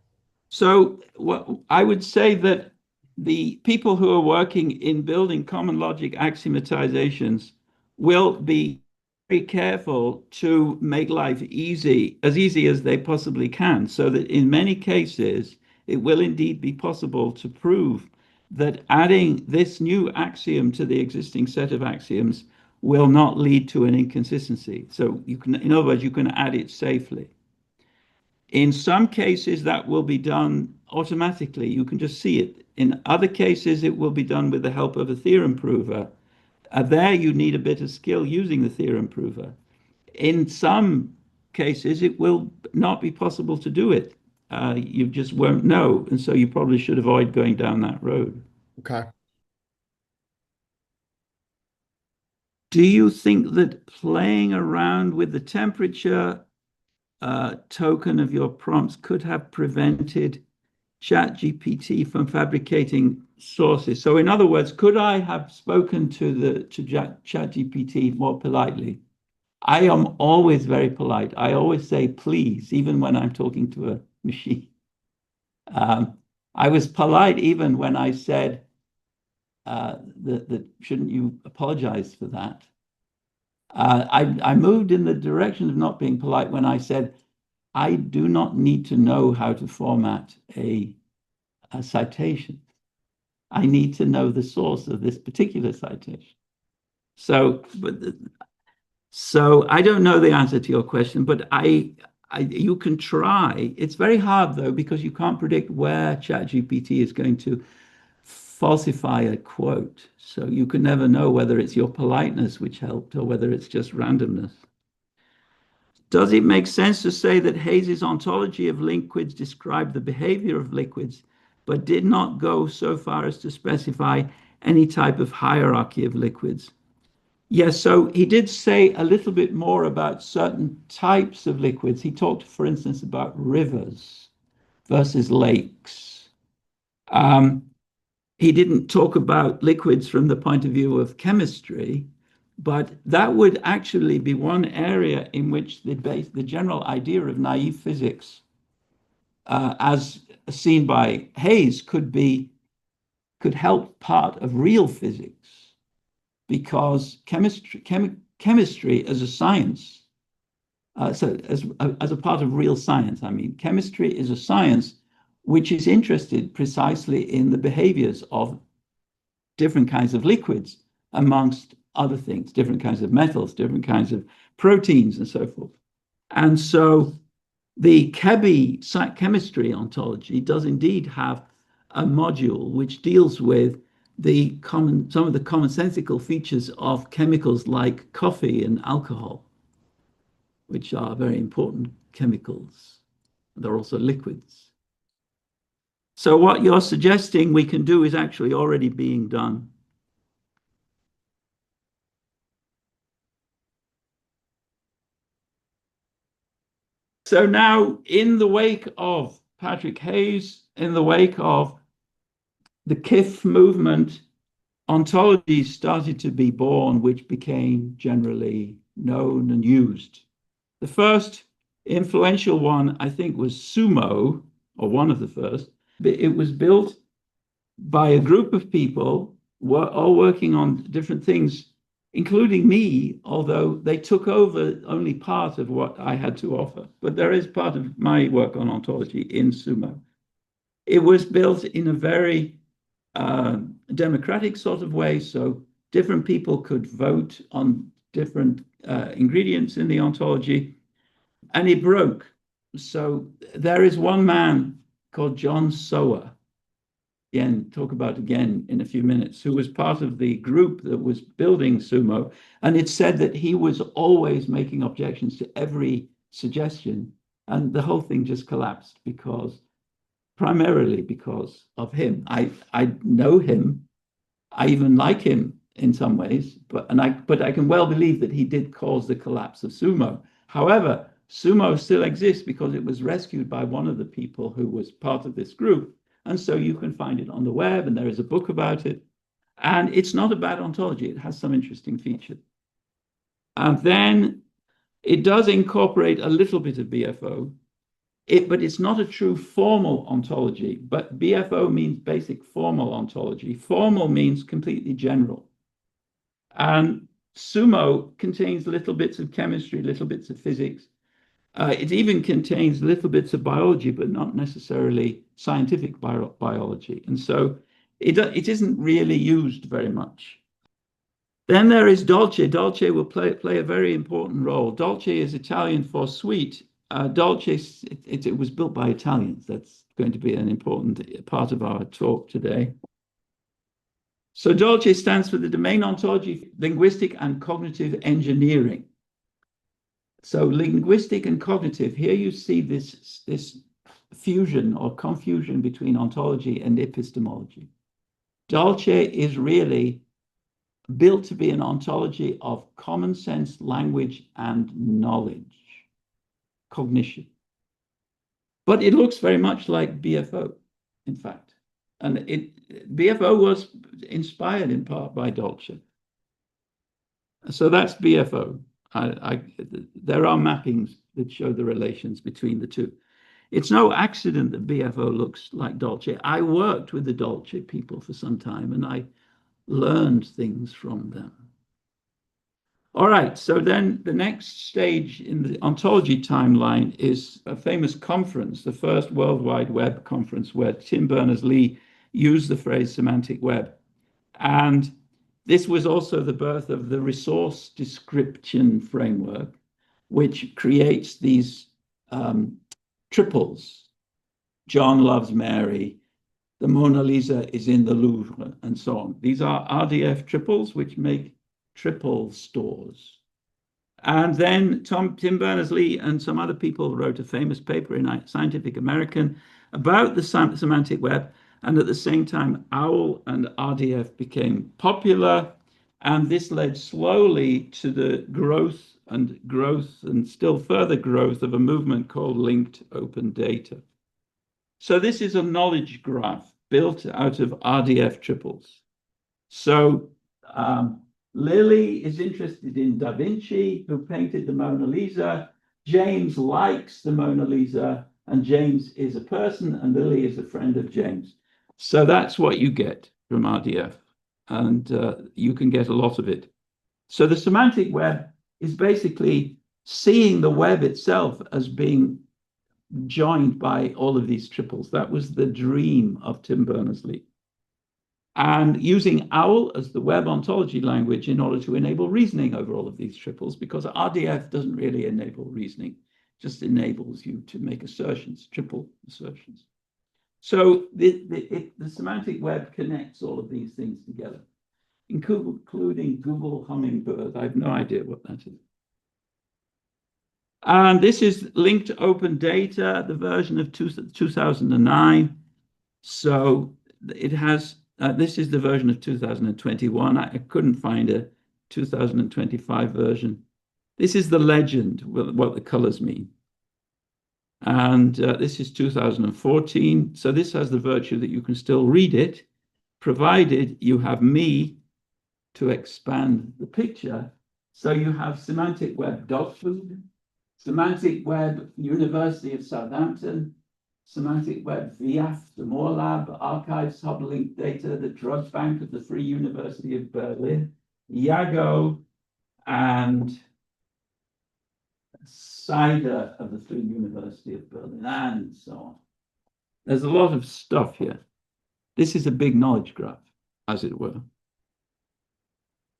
So what I would say that the people who are working in building common logic axiomatizations will be very careful to make life easy, as easy as they possibly can, so that in many cases it will indeed be possible to prove that adding this new axiom to the existing set of axioms will not lead to an inconsistency. So you can, in other words, you can add it safely. In some cases, that will be done automatically. You can just see it. In other cases, it will be done with the help of a theorem prover. There, you need a bit of skill using the theorem prover. In some cases, it will not be possible to do it. You just won't know. And so you probably should avoid going down that road. Okay. Do you think that playing around with the temperature token of your prompts could have prevented ChatGPT from fabricating sources? So, in other words, could I have spoken to ChatGPT more politely? I am always very polite. I always say please, even when I'm talking to a machine. I was polite even when I said that shouldn't you apologize for that? I moved in the direction of not being polite when I said I do not need to know how to format a citation. I need to know the source of this particular citation. So, I don't know the answer to your question, but you can try. It's very hard though, because you can't predict where ChatGPT is going to falsify a quote. So you can never know whether it's your politeness which helped or whether it's just randomness. Does it make sense to say that Hayes's ontology of liquids described the behavior of liquids, but did not go so far as to specify any type of hierarchy of liquids? Yes, so he did say a little bit more about certain types of liquids. He talked, for instance, about rivers versus lakes. Um, he didn't talk about liquids from the point of view of chemistry, but that would actually be one area in which the general idea of naive physics, as seen by Hayes, could help part of real physics, because chemistry as a science, so as a part of real science, I mean, chemistry is a science which is interested precisely in the behaviors of different kinds of liquids, amongst other things, different kinds of metals, different kinds of proteins, and so forth. And so the chemistry ontology does indeed have a module which deals with some of the commonsensical features of chemicals like coffee and alcohol, which are very important chemicals. They're also liquids. So what you're suggesting we can do is actually already being done. So now, in the wake of Patrick Hayes, in the wake of the KIF movement, ontologies started to be born, which became generally known and used. The first influential one, I think, was Sumo, or one of the first. It was built by a group of people all working on different things, including me, although they took over only part of what I had to offer. But there is part of my work on ontology in Sumo. It was built in a very democratic sort of way, so different people could vote on different ingredients in the ontology, and it broke. So there is one man called John Sower, again, talk about again in a few minutes, who was part of the group that was building Sumo. And it said that he was always making objections to every suggestion. And the whole thing just collapsed primarily because of him. I know him. I even like him in some ways, but I can well believe that he did cause the collapse of Sumo. However, Sumo still exists because it was rescued by one of the people who was part of this group. And so you can find it on the web, and there is a book about it. And it's not a bad ontology. It has some interesting features. And then it does incorporate a little bit of BFO, but it's not a true formal ontology. But BFO means basic formal ontology. Formal means completely general. And Sumo contains little bits of chemistry, little bits of physics. It even contains little bits of biology, but not necessarily scientific biology. And so it isn't really used very much. Then there is Dolce. Dolce will play a very important role. Dolce is Italian for sweet. Dolce, it was built by Italians. That's going to be an important part of our talk today. So Dolce stands for the domain ontology, linguistic and cognitive engineering. So linguistic and cognitive, here you see this fusion or confusion between ontology and epistemology. Dolce is really built to be an ontology of common sense, language, and knowledge, cognition. But it looks very much like BFO, in fact. And BFO was inspired in part by Dolce. So that's BFO. There are mappings that show the relations between the two. It's no accident that BFO looks like Dolce. I worked with the Dolce people for some time, and I learned things from them. All right, so then the next stage in the ontology timeline is a famous conference, the first World Wide Web conference, where Tim Berners-Lee used the phrase semantic web. And this was also the birth of the resource description framework, which creates these triples. John loves Mary, the Mona Lisa is in the Louvre, and so on. These are RDF triples, which make triple stores. And then Tim Berners-Lee and some other people wrote a famous paper in Scientific American about the semantic web. And at the same time, OWL and RDF became popular. And this led slowly to the growth and still further growth of a movement called linked open data. So this is a knowledge graph built out of RDF triples. So Lily is interested in Da Vinci, who painted the Mona Lisa. James likes the Mona Lisa, and James is a person, and Lily is a friend of James. So that's what you get from RDF, and you can get a lot of it. So the semantic web is basically seeing the web itself as being joined by all of these triples. That was the dream of Tim Berners-Lee. And using OWL as the web ontology language in order to enable reasoning over all of these triples, because RDF doesn't really enable reasoning, just enables you to make assertions, triple assertions. So the semantic web connects all of these things together, including Google Hummingbird. I have no idea what that is. And this is linked open data, the version of 2009. So it has, this is the version of 2021. I couldn't find a 2025 version. This is the legend, what the colors mean. And this is 2014. So this has the virtue that you can still read it, provided you have me to expand the picture. So you have semantic web dog food, semantic web University of Southampton, semantic web VIAF, the Moore Lab, archives, hub link data, the drug bank of the Free University of Berlin, Yago, and Cider of the Free University of Berlin, and so on. There's a lot of stuff here. This is a big knowledge graph, as it were.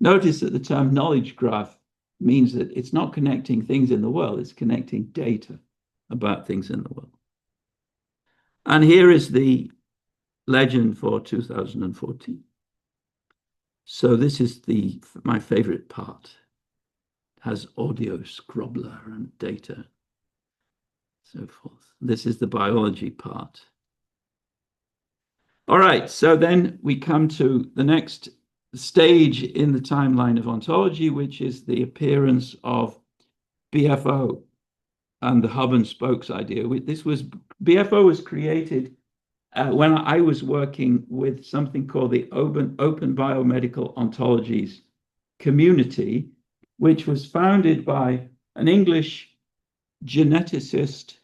Notice that the term knowledge graph means that it's not connecting things in the world, it's connecting data about things in the world. And here is the legend for 2014. So this is my favorite part. It has audio scrobbler and data, so forth. This is the biology part. All right, so then we come to the next stage in the timeline of ontology, which is the appearance of BFO and the hub and spokes idea. BFO was created when I was working with something called the Open Biomedical Ontologies community, which was founded by an English geneticist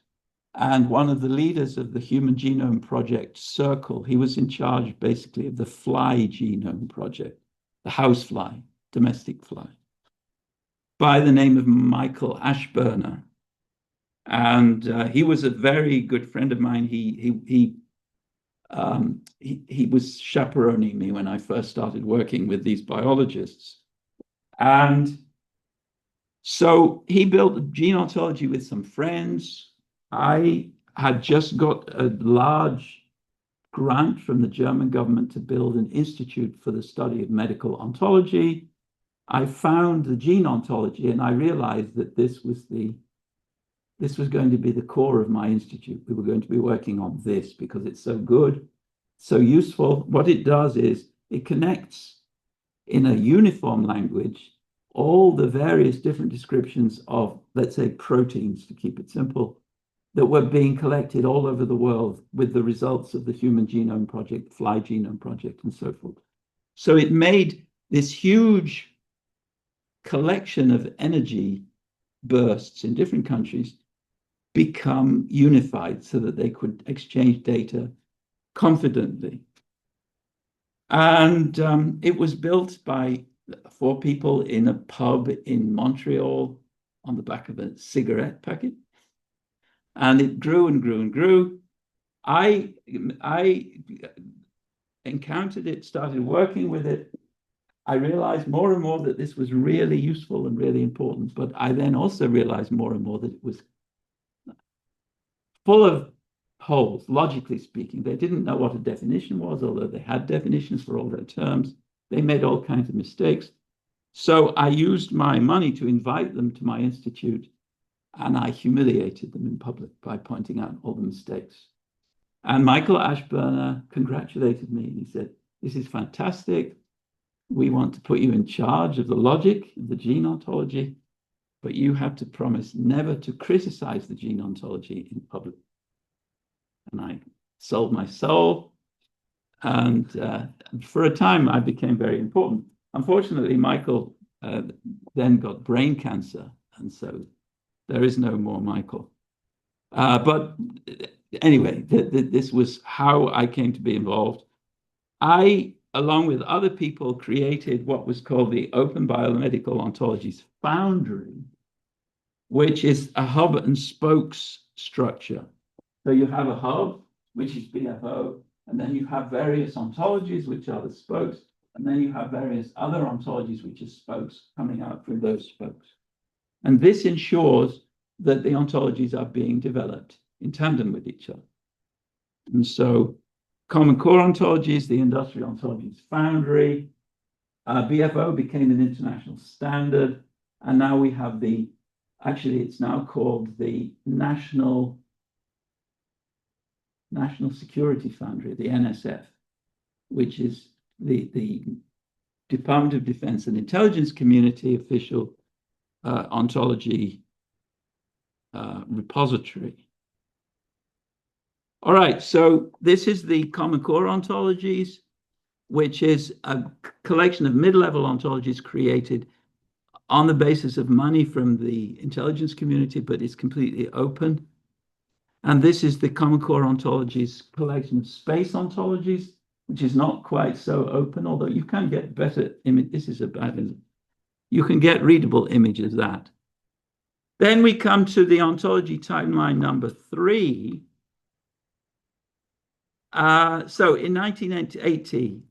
and one of the leaders of the Human Genome Project Circle. He was in charge basically of the fly genome project, the housefly, domestic fly, by the name of Michael Ashburner. And he was a very good friend of mine. He was chaperoning me when I first started working with these biologists. And so he built a gene ontology with some friends. I had just got a large grant from the German government to build an institute for the study of medical ontology. I found the gene ontology and I realized that this was going to be the core of my institute. We were going to be working on this because it's so good, so useful. What it does is it connects in a uniform language all the various different descriptions of, let's say, proteins, to keep it simple, that were being collected all over the world with the results of the Human Genome Project, Fly Genome Project, and so forth. So it made this huge collection of energy bursts in different countries become unified so that they could exchange data confidently. And it was built by 4 people in a pub in Montreal on the back of a cigarette packet. And it grew and grew and grew. I encountered it, started working with it. I realized more and more that this was really useful and really important. But I then also realized more and more that it was full of holes, logically speaking. They didn't know what a definition was, although they had definitions for all their terms. They made all kinds of mistakes. So I used my money to invite them to my institute, and I humiliated them in public by pointing out all the mistakes. And Michael Ashburner congratulated me, and he said, "This is fantastic. we want to put you in charge of the logic, the gene ontology, but you have to promise never to criticize the gene ontology in public. And I sold my soul. And for a time, I became very important. Unfortunately, Michael then got brain cancer. And so there is no more Michael. But anyway, this was how I came to be involved. I, along with other people, created what was called the Open Biomedical Ontologies Foundry, which is a hub and spokes structure. So you have a hub, which is BFO, and then you have various ontologies, which are the spokes, and then you have various other ontologies, which are spokes coming out from those spokes. And this ensures that the ontologies are being developed in tandem with each other. And so Common Core Ontologies, the Industrial Ontologies Foundry, BFO became an international standard, and now we have actually it's now called the National Security Foundry, the NSF, which is the Department of Defense and Intelligence Community official ontology repository. All right, so this is the Common Core Ontologies, which is a collection of mid-level ontologies created on the basis of money from the intelligence community, but it's completely open. And this is the Common Core Ontologies collection of space ontologies, which is not quite so open, although you can get better image. This is a bad image. You can get readable images of that. Then we come to the ontology timeline number 3. So in 1980,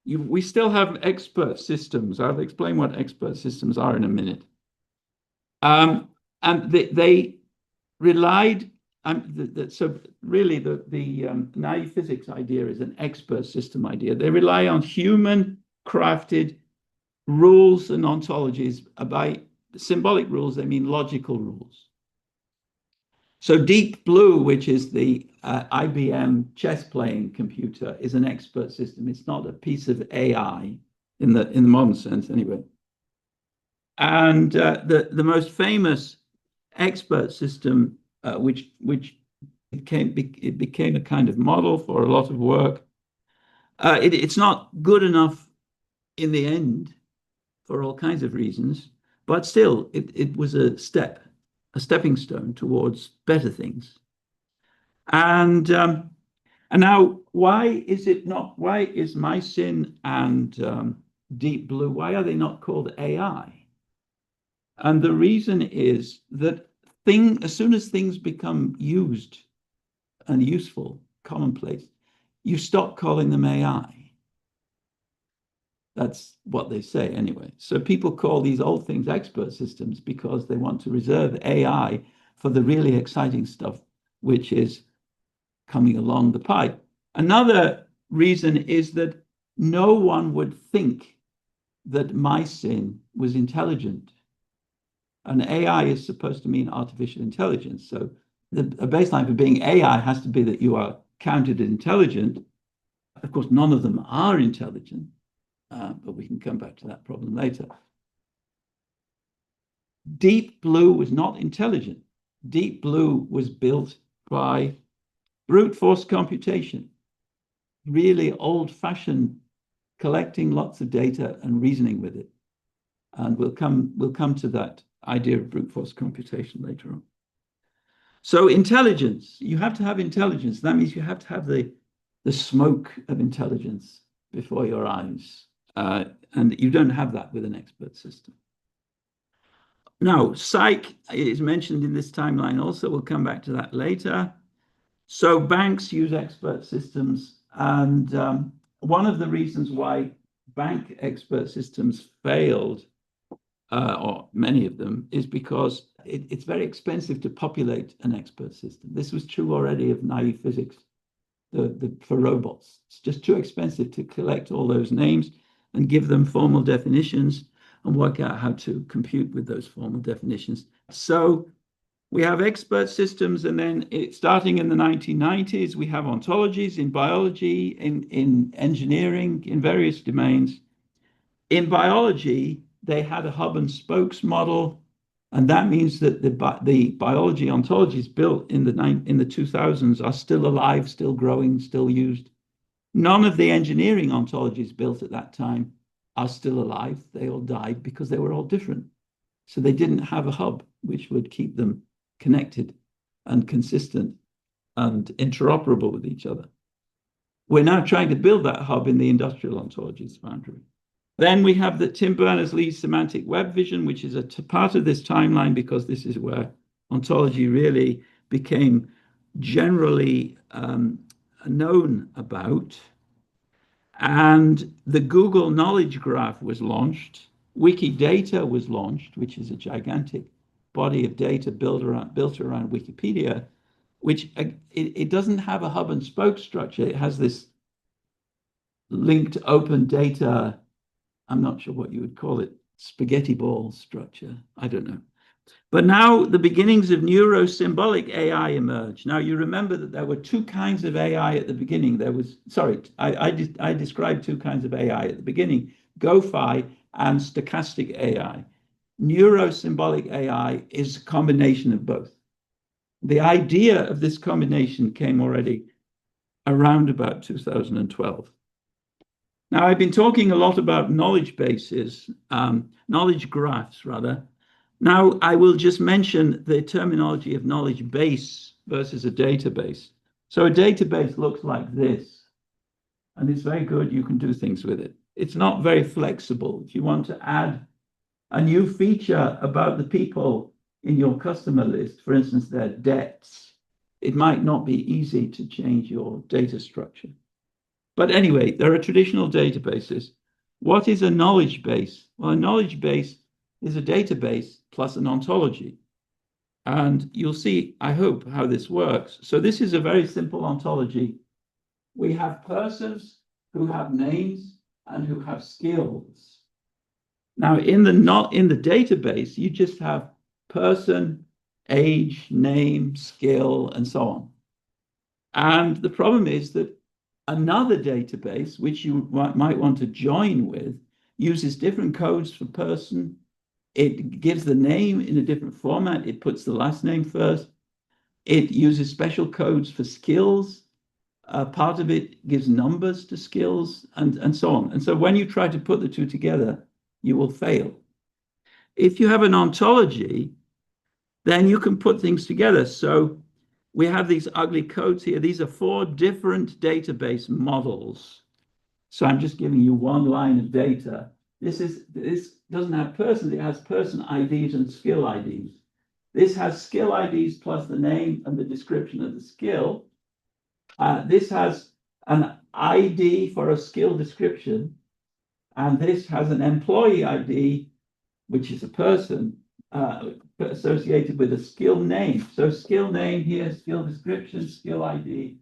we still have expert systems. I'll explain what expert systems are in a minute. And they relied, so really the naive physics idea is an expert system idea. They rely on human crafted rules and ontologies. By symbolic rules, they mean logical rules. So Deep Blue, which is the IBM chess playing computer, is an expert system. It's not a piece of AI in the modern sense, anyway. And the most famous expert system, which became a kind of model for a lot of work, it's not good enough in the end for all kinds of reasons, but still, it was a stepping stone towards better things. And now, why is Mycin and Deep Blue, why are they not called AI? And the reason is that as soon as things become used and useful, commonplace, you stop calling them AI. That's what they say anyway. So people call these old things expert systems because they want to reserve AI for the really exciting stuff, which is coming along the pipe. Another reason is that no one would think that Mycin was intelligent. And AI is supposed to mean artificial intelligence. So a baseline for being AI has to be that you are counted intelligent. Of course, none of them are intelligent. But we can come back to that problem later. Deep Blue was not intelligent. Deep Blue was built by brute force computation, really old-fashioned, collecting lots of data and reasoning with it. And we'll come to that idea of brute force computation later on. So intelligence, you have to have intelligence. That means you have to have the smoke of intelligence before your eyes. And you don't have that with an expert system. Now, Cyc is mentioned in this timeline also. We'll come back to that later. So banks use expert systems. And one of the reasons why bank expert systems failed, or many of them, is because it's very expensive to populate an expert system. This was true already of naive physics for robots. It's just too expensive to collect all those names and give them formal definitions and work out how to compute with those formal definitions. So we have expert systems, and then starting in the 1990s, we have ontologies in biology, in engineering, in various domains. in biology, they had a hub and spokes model, and that means that the biology ontologies built in the 2000s are still alive, still growing, still used. None of the engineering ontologies built at that time are still alive. They all died because they were all different. So they didn't have a hub which would keep them connected and consistent and interoperable with each other. We're now trying to build that hub in the industrial ontologies foundry. Then we have the Tim Berners-Lee's semantic web vision, which is a part of this timeline because this is where ontology really became generally known about. And the Google Knowledge Graph was launched. Wikidata was launched, which is a gigantic body of data built around Wikipedia, which it doesn't have a hub and spoke structure. It has this linked open data, I'm not sure what you would call it, spaghetti ball structure. I don't know. But now the beginnings of neuro-symbolic AI emerge. Now you remember that there were two kinds of AI at the beginning. There was, sorry, I described two kinds of AI at the beginning, GoFi and stochastic AI. Neuro-symbolic AI is a combination of both. The idea of this combination came already around about 2012. Now, I've been talking a lot about knowledge bases, knowledge graphs, rather. Now, I will just mention the terminology of knowledge base versus a database. So a database looks like this, and it's very good. You can do things with it. It's not very flexible. If you want to add a new feature about the people in your customer list, for instance, their debts, it might not be easy to change your data structure. But anyway, there are traditional databases. What is a knowledge base? Well, a knowledge base is a database plus an ontology. And you'll see, I hope, how this works. So this is a very simple ontology. We have persons who have names and who have skills. Now, in the database, you just have person, age, name, skill, and so on. And the problem is that another database, which you might want to join with, uses different codes for person. It gives the name in a different format. It puts the last name first. It uses special codes for skills. Part of it gives numbers to skills and so on. And so when you try to put the two together, you will fail. If you have an ontology, then you can put things together. So we have these ugly codes here. These are 4 different database models. So I'm just giving you one line of data. This doesn't have persons, it has person IDs and skill IDs. This has skill IDs plus the name and the description of the skill. This has an ID for a skill description. And this has an employee ID, which is a person, associated with a skill name. So skill name here, skill description, skill ID.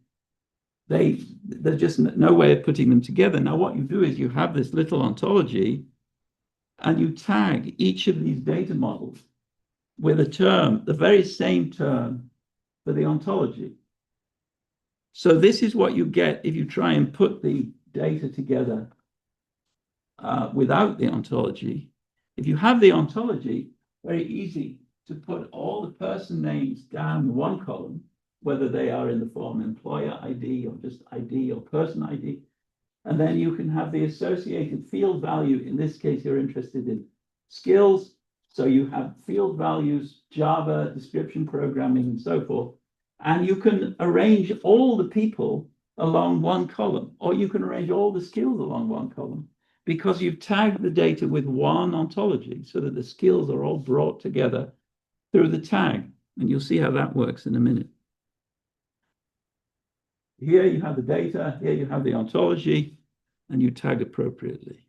There's just no way of putting them together. Now, what you do is you have this little ontology and you tag each of these data models with a term, the very same term for the ontology. So this is what you get if you try and put the data together without the ontology. If you have the ontology, very easy to put all the person names down one column, whether they are in the form employer ID or just ID or person ID. And then you can have the associated field value. In this case, you're interested in skills. So you have field values, Java, description programming, and so forth. And you can arrange all the people along one column, or you can arrange all the skills along one column, because you've tagged the data with one ontology so that the skills are all brought together through the tag. And you'll see how that works in a minute. Here you have the data, here you have the ontology, and you tag appropriately.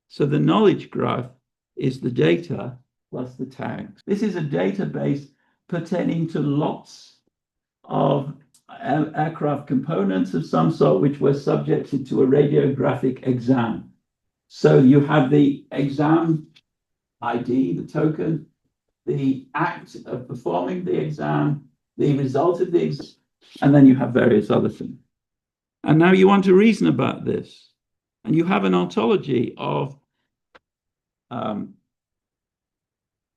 So the knowledge graph is the data plus the tags. This is a database pertaining to lots of aircraft components of some sort which were subjected to a radiographic exam. So you have the exam ID, the token, the act of performing the exam, the result of the exam, and then you have various other things. And now you want to reason about this. And you have an ontology of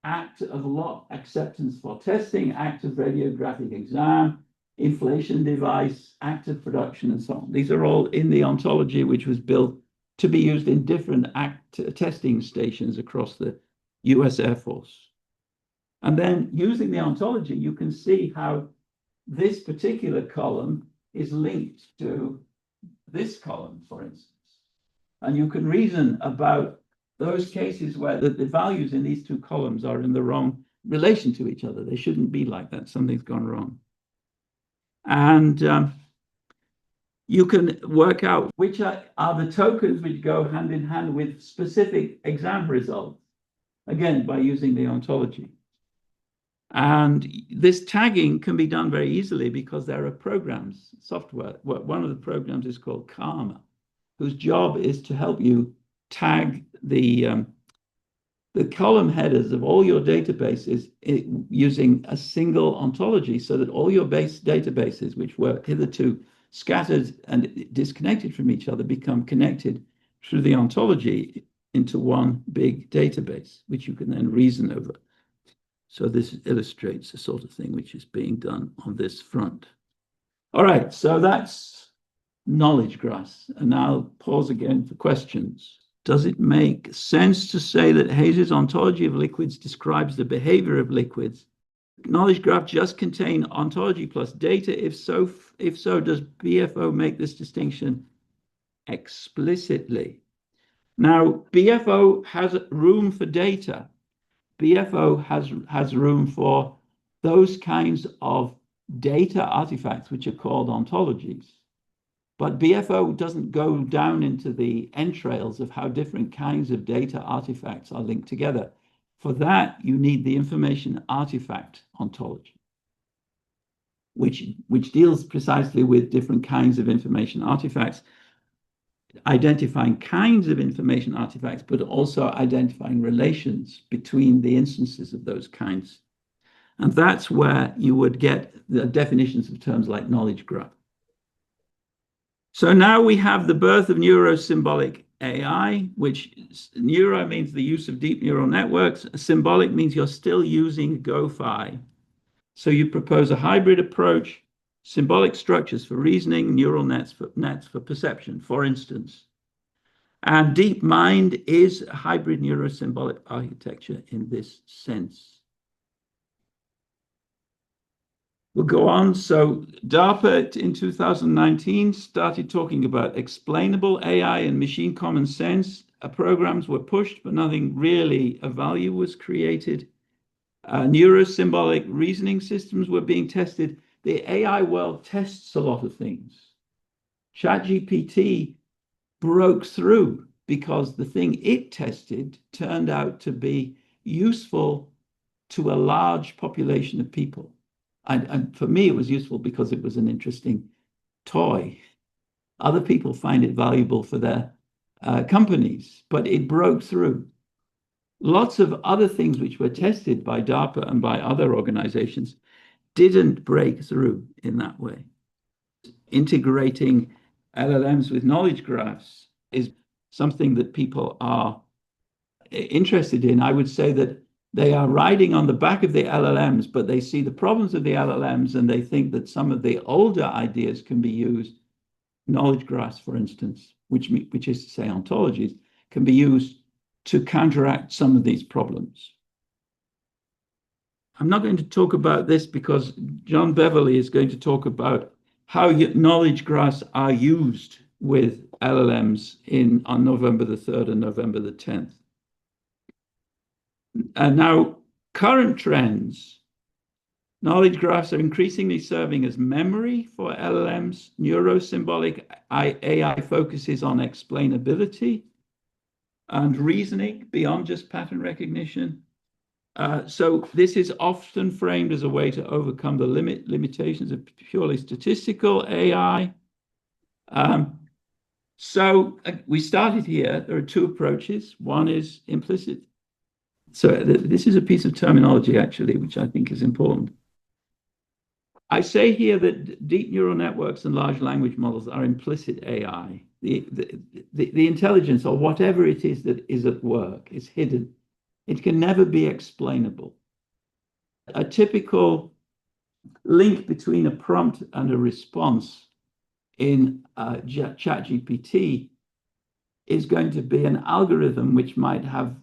act of lot acceptance for testing, act of radiographic exam, inflation device, act of production, and so on. These are all in the ontology, which was built to be used in different testing stations across the US Air Force. And then using the ontology, you can see how this particular column is linked to this column, for instance. And you can reason about those cases where the values in these two columns are in the wrong relation to each other. They shouldn't be like that. Something's gone wrong. And you can work out which are the tokens which go hand in hand with specific exam results, again, by using the ontology. And this tagging can be done very easily because there are programs, software. One of the programs is called Karma, whose job is to help you tag the column headers of all your databases using a single ontology, so that all your base databases, which were hitherto scattered and disconnected from each other, become connected through the ontology into one big database, which you can then reason over. So this illustrates the sort of thing which is being done on this front. All right, so that's knowledge graphs. And now I'll pause again for questions. Does it make sense to say that Hayes's ontology of liquids describes the behavior of liquids? Knowledge graph just contain ontology plus data? If so, does BFO make this distinction explicitly? Now, BFO has room for data. BFO has room for those kinds of data artifacts which are called ontologies. But BFO doesn't go down into the entrails of how different kinds of data artifacts are linked together. For that, you need the information artifact ontology, which deals precisely with different kinds of information artifacts, identifying kinds of information artifacts, but also identifying relations between the instances of those kinds. And that's where you would get the definitions of terms like knowledge graph. So now we have the birth of neuro-symbolic AI, which neuro means the use of deep neural networks. Symbolic means you're still using GoFi. So you propose a hybrid approach, symbolic structures for reasoning, neural nets for perception, for instance. And DeepMind is a hybrid neuro-symbolic architecture in this sense. We'll go on. So DARPA in 2019 started talking about explainable AI and machine common sense. Programs were pushed, but nothing really of value was created. Neuro-symbolic reasoning systems were being tested. The AI world tests a lot of things. ChatGPT broke through because the thing it tested turned out to be useful to a large population of people. And for me, it was useful because it was an interesting toy. Other people find it valuable for their companies, but it broke through. Lots of other things which were tested by DARPA and by other organizations didn't break through in that way. Integrating LLMs with knowledge graphs is something that people are interested in. I would say that they are riding on the back of the LLMs, but they see the problems of the LLMs and they think that some of the older ideas can be used. Knowledge graphs, for instance, which is to say ontologies, can be used to counteract some of these problems. I'm not going to talk about this because John Beverly is going to talk about how knowledge graphs are used with LLMs on November the 3rd and November the 10th. And now, current trends, knowledge graphs are increasingly serving as memory for LLMs. Neuro-symbolic AI focuses on explainability and reasoning beyond just pattern recognition. So this is often framed as a way to overcome the limitations of purely statistical AI. So we started here. There are two approaches. One is implicit. So this is a piece of terminology, actually, which I think is important. I say here that deep neural networks and large language models are implicit AI. The intelligence or whatever it is that is at work is hidden. It can never be explainable. A typical link between a prompt and a response in ChatGPT is going to be an algorithm which might have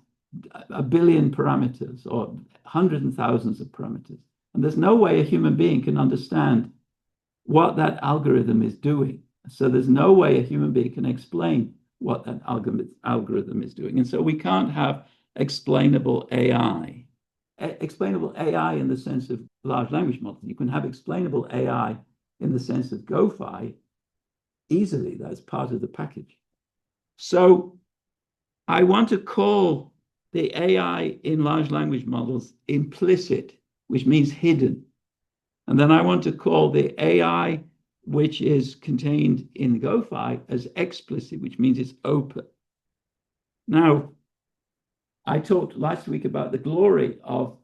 a billion parameters or hundreds and thousands of parameters. And there's no way a human being can understand what that algorithm is doing. So there's no way a human being can explain what that algorithm is doing. And so we can't have explainable AI. Explainable AI in the sense of large language models. You can have explainable AI in the sense of GoFi easily. That's part of the package. So I want to call the AI in large language models implicit, which means hidden. And then I want to call the AI which is contained in GoFi as explicit, which means it's open. Now, I talked last week about the glory of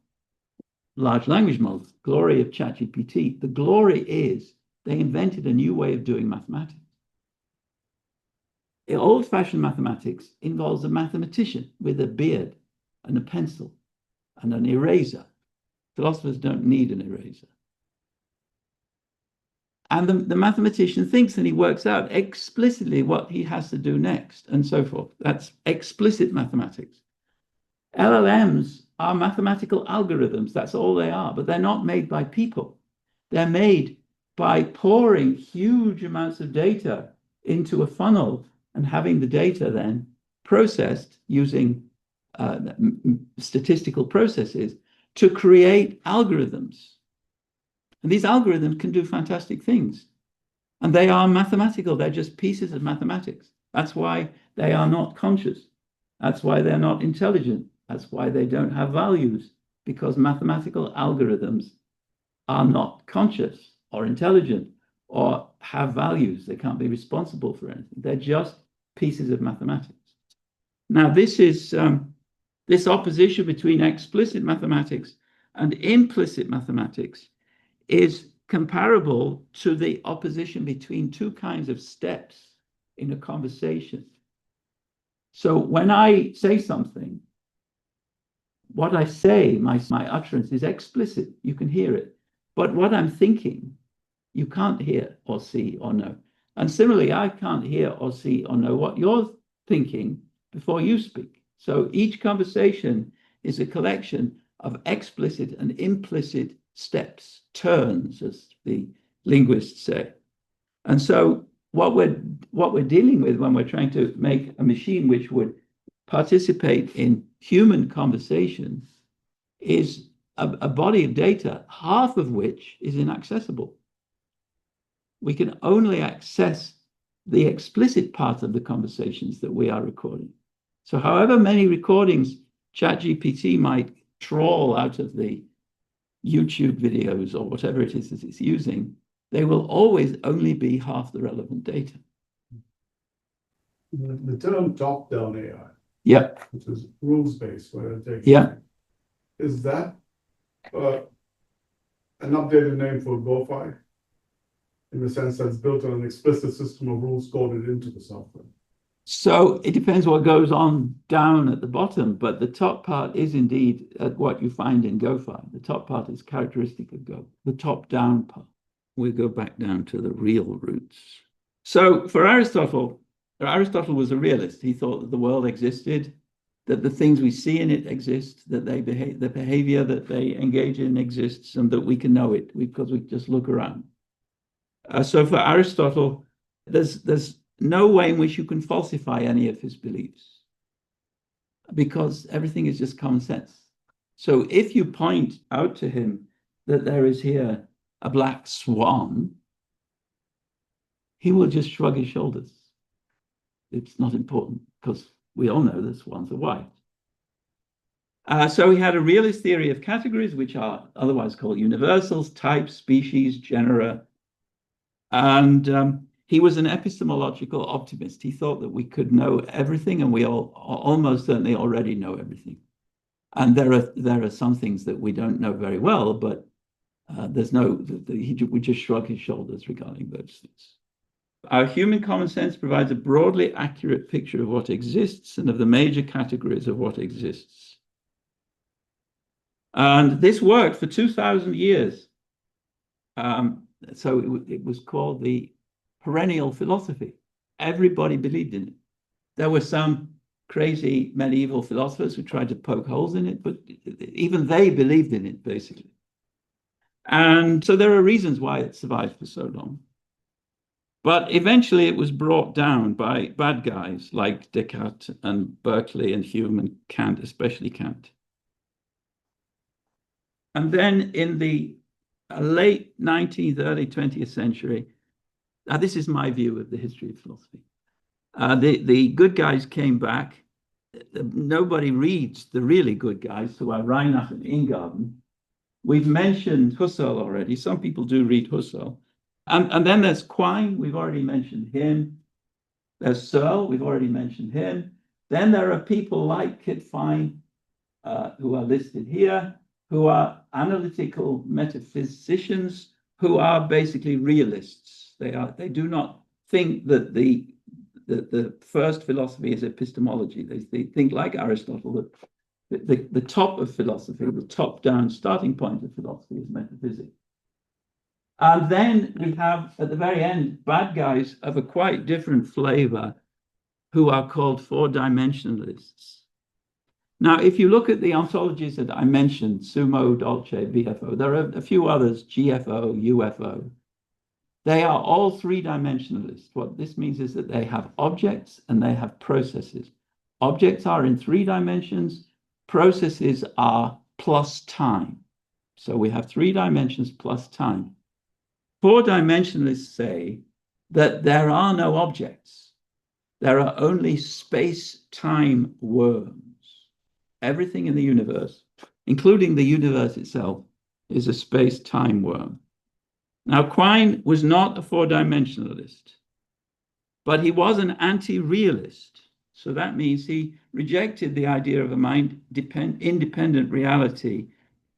large language models, glory of ChatGPT. The glory is they invented a new way of doing mathematics. Old-fashioned mathematics involves a mathematician with a beard and a pencil and an eraser. Philosophers don't need an eraser. And the mathematician thinks and he works out explicitly what he has to do next and so forth. That's explicit mathematics. LLMs are mathematical algorithms. That's all they are, but they're not made by people. They're made by pouring huge amounts of data into a funnel and having the data then processed using statistical processes to create algorithms. And these algorithms can do fantastic things. And they are mathematical. They're just pieces of mathematics. That's why they are not conscious. That's why they're not intelligent. That's why they don't have values, because mathematical algorithms are not conscious or intelligent or have values. They can't be responsible for anything. They're just pieces of mathematics. Now, this is this opposition between explicit mathematics and implicit mathematics is comparable to the opposition between two kinds of steps in a conversation. So when I say something, what I say, my utterance is explicit. You can hear it. But what I'm thinking, you can't hear or see or know. And similarly, I can't hear or see or know what you're thinking before you speak. So each conversation is a collection of explicit and implicit steps, turns, as the linguists say. And so what we're dealing with when we're trying to make a machine which would participate in human conversation is a body of data, half of which is inaccessible. We can only access the explicit part of the conversations that we are recording. So however many recordings ChatGPT might trawl out of the YouTube videos or whatever it is that it's using, they will always only be half the relevant data. The term top-down AI, yeah, which is rules-based, is that an updated name for GoFi? In the sense that it's built on an explicit system of rules coded into the software. So it depends what goes on down at the bottom, but the top part is indeed what you find in GoFi. The top part is characteristic of Go. The top-down part. We'll go back down to the real roots. So for Aristotle was a realist. He thought that the world existed, that the things we see in it exist, that the behavior that they engage in exists, and that we can know it because we just look around. So for Aristotle, there's no way in which you can falsify any of his beliefs because everything is just common sense. So if you point out to him that there is here a black swan, he will just shrug his shoulders. It's not important because we all know that swans are white. So he had a realist theory of categories, which are otherwise called universals, types, species, genera. And he was an epistemological optimist. He thought that we could know everything, and we all almost certainly already know everything. And there are some things that we don't know very well, but There's no, he would just shrug his shoulders regarding those things. Our human common sense provides a broadly accurate picture of what exists and of the major categories of what exists. And this worked for 2,000 years. So it was called the perennial philosophy. Everybody believed in it. There were some crazy medieval philosophers who tried to poke holes in it, but even they believed in it, basically. And so there are reasons why it survived for so long. But eventually it was brought down by bad guys like Descartes and Berkeley and Hume and Kant, especially Kant. And then in the late 19th, early 20th century, this is my view of the history of philosophy. The good guys came back. Nobody reads the really good guys, who are Reinach and Ingarden. We've mentioned Husserl already. Some people do read Husserl. And then there's Quine, we've already mentioned him. There's Searle, we've already mentioned him. Then there are people like Kit Fine, who are listed here, who are analytical metaphysicians, who are basically realists. They do not think that the first philosophy is epistemology. They think like Aristotle, that the top of philosophy, the top-down starting point of philosophy is metaphysics. And then we have, at the very end, bad guys of a quite different flavor who are called four-dimensionalists. Now, if you look at the ontologies that I mentioned, sumo, dolce, BFO, there are a few others, GFO, UFO. They are all three-dimensionalists. What this means is that they have objects and they have processes. Objects are in 3 dimensions, processes are plus time. So we have 3 dimensions plus time. Four-dimensionalists say that there are no objects. There are only space-time worms. Everything in the universe, including the universe itself, is a space-time worm. Now, Quine was not a four-dimensionalist, but he was an anti-realist. So that means he rejected the idea of a mind-independent reality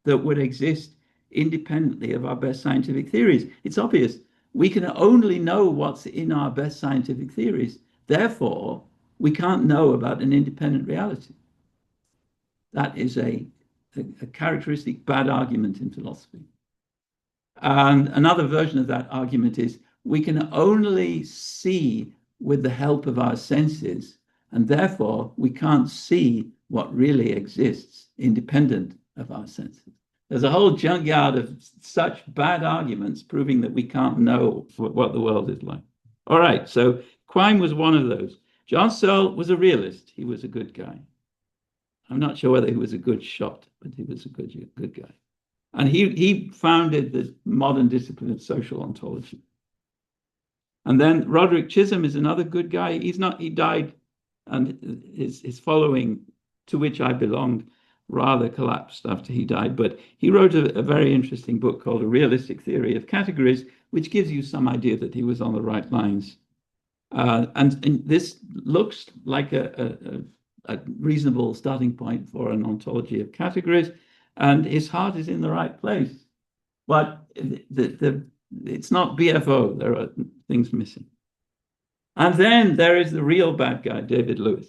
that would exist independently of our best scientific theories. It's obvious. We can only know what's in our best scientific theories. Therefore, we can't know about an independent reality. That is a characteristic bad argument in philosophy. And another version of that argument is we can only see with the help of our senses, and therefore we can't see what really exists independent of our senses. There's a whole junkyard of such bad arguments proving that we can't know what the world is like. All right, so Quine was one of those. John Searle was a realist. He was a good guy. I'm not sure whether he was a good shot, but he was a good guy. And he founded the modern discipline of social ontology. And then Roderick Chisholm is another good guy. He died, and his following, to which I belonged, rather collapsed after he died. But he wrote a very interesting book called A Realistic Theory of Categories, which gives you some idea that he was on the right lines. And this looks like a reasonable starting point for an ontology of categories, and his heart is in the right place. But it's not BFO. There are things missing. And then there is the real bad guy, David Lewis.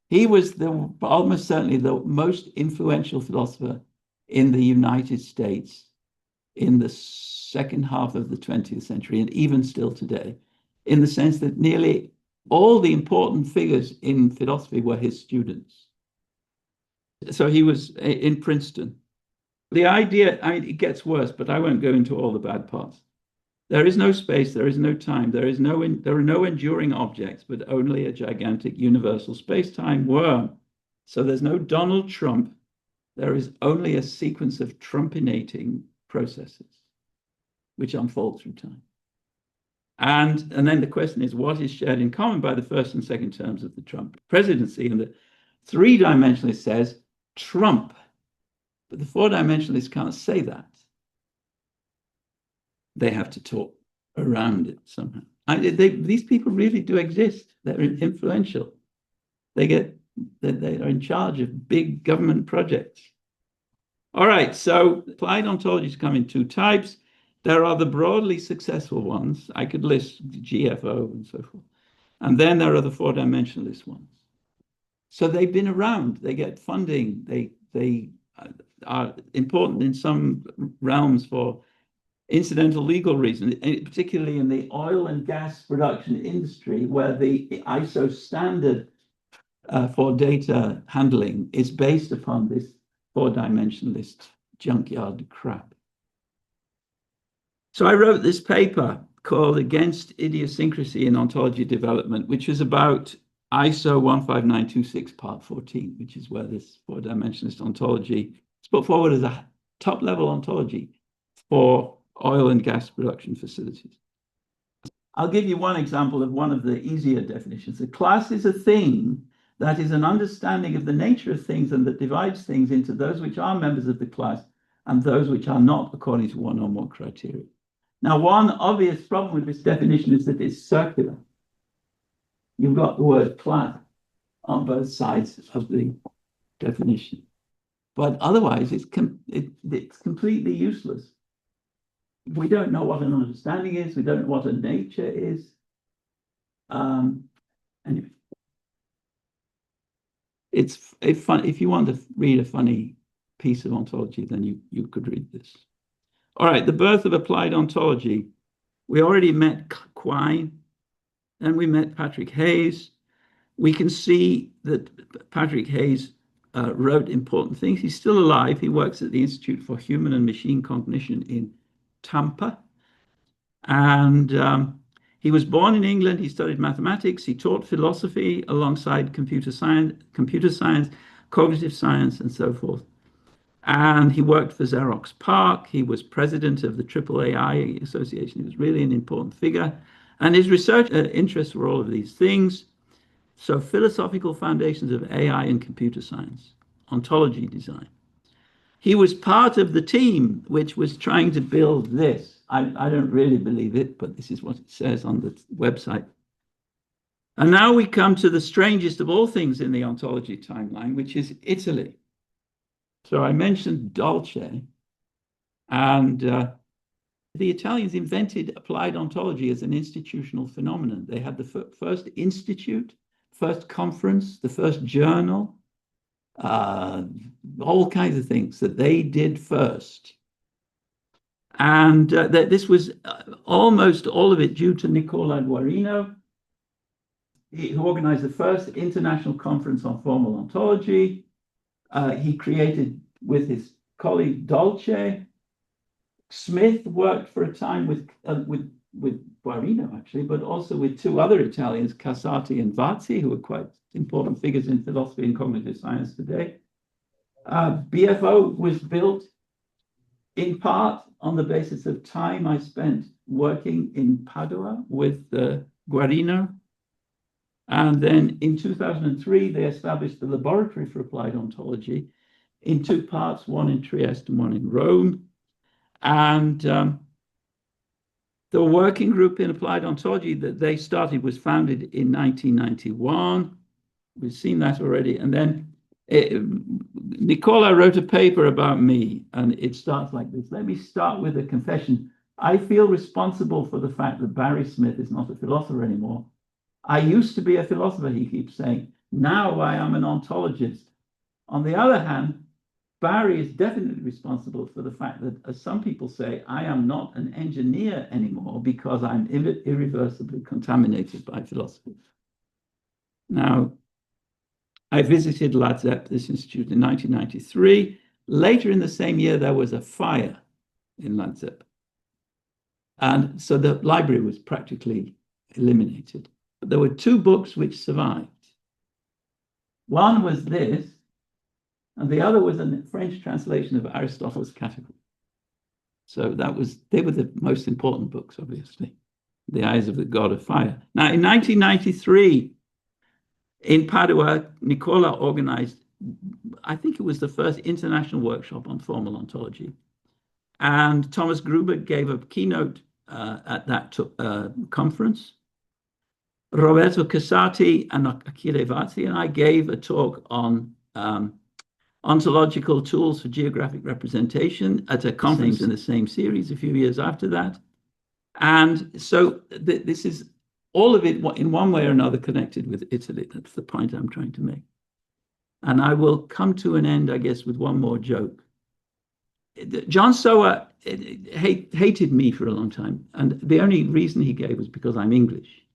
He was almost certainly the most influential philosopher in the United States in the second half of the 20th century, and even still today, in the sense that nearly all the important figures in philosophy were his students. So he was in Princeton. The idea, it gets worse, but I won't go into all the bad parts. There is no space, there is no time, there are no enduring objects, but only a gigantic universal space-time worm. So there's no Donald Trump. There is only a sequence of Trumpinating processes, which unfold through time. And then the question is, what is shared in common by the first and second terms of the Trump presidency? And the three-dimensionalist says Trump, but the four-dimensionalist can't say that. They have to talk around it somehow. These people really do exist. They're influential. They are in charge of big government projects. All right, so applied ontologies come in two types. There are the broadly successful ones. I could list GFO and so forth. And then there are the four-dimensionalist ones. So they've been around. They get funding. They are important in some realms for incidental legal reasons, particularly in the oil and gas production industry, where the ISO standard for data handling is based upon this four-dimensionalist junkyard crap. So I wrote this paper called Against Idiosyncrasy in Ontology Development, which is about ISO 15926 part 14, which is where this four-dimensionalist ontology is put forward as a top-level ontology for oil and gas production facilities. I'll give you one example of one of the easier definitions. A class is a thing that is an understanding of the nature of things and that divides things into those which are members of the class and those which are not according to one or more criteria. Now, one obvious problem with this definition is that it's circular. You've got the word class on both sides of the definition. But otherwise, it's completely useless. We don't know what an understanding is. We don't know what a nature is. Anyway, it's fun. If you want to read a funny piece of ontology, then you could read this. All right, the birth of applied ontology. We already met Quine, and we met Patrick Hayes. We can see that Patrick Hayes wrote important things. He's still alive. He works at the Institute for Human and Machine Cognition in Tampa. And he was born in England. He studied mathematics. He taught philosophy alongside computer science, cognitive science, and so forth. And he worked for Xerox PARC. He was president of the AAAI Association. He was really an important figure. And his research interests were all of these things. So philosophical foundations of AI and computer science, ontology design. He was part of the team which was trying to build this. I don't really believe it, but this is what it says on the website. And now we come to the strangest of all things in the ontology timeline, which is Italy. So I mentioned Dolce, and the Italians invented applied ontology as an institutional phenomenon. They had the first institute, first conference, the first journal, all kinds of things that they did first. And this was almost all of it due to Nicola Guarino, who organized the first international conference on formal ontology. He created with his colleague Dolce. Smith worked for a time with Guarino, actually, but also with two other Italians, Casati and Vazzi, who are quite important figures in philosophy and cognitive science today. BFO was built in part on the basis of time I spent working in Padua with Guarino. And then in 2003, they established the Laboratory for Applied Ontology in two parts, one in Trieste and one in Rome. And the working group in applied ontology that they started was founded in 1991. We've seen that already. And then Nicola wrote a paper about me, and it starts like this. Let me start with a confession. I feel responsible for the fact that Barry Smith is not a philosopher anymore. I used to be a philosopher, he keeps saying. Now I am an ontologist. On the other hand, Barry is definitely responsible for the fact that, as some people say, I am not an engineer anymore because I'm irreversibly contaminated by philosophy. Now, I visited LADZEP, this institute, in 1993. Later in the same year, there was a fire in LADZEP. And so the library was practically eliminated. But there were two books which survived. One was this, and the other was a French translation of Aristotle's Catechism. So they were the most important books, obviously, The Eyes of the God of Fire. Now, in 1993, in Padua, Nicola organized, I think it was the first international workshop on formal ontology. And Thomas Gruber gave a keynote at that conference. Roberto Casati and Achille Vazzi and I gave a talk on Ontological Tools for Geographic Representation at a conference in the same series a few years after that. And so this is all of it in one way or another connected with Italy. That's the point I'm trying to make. And I will come to an end, I guess, with one more joke. John Sower hated me for a long time. And the only reason he gave was because I'm English.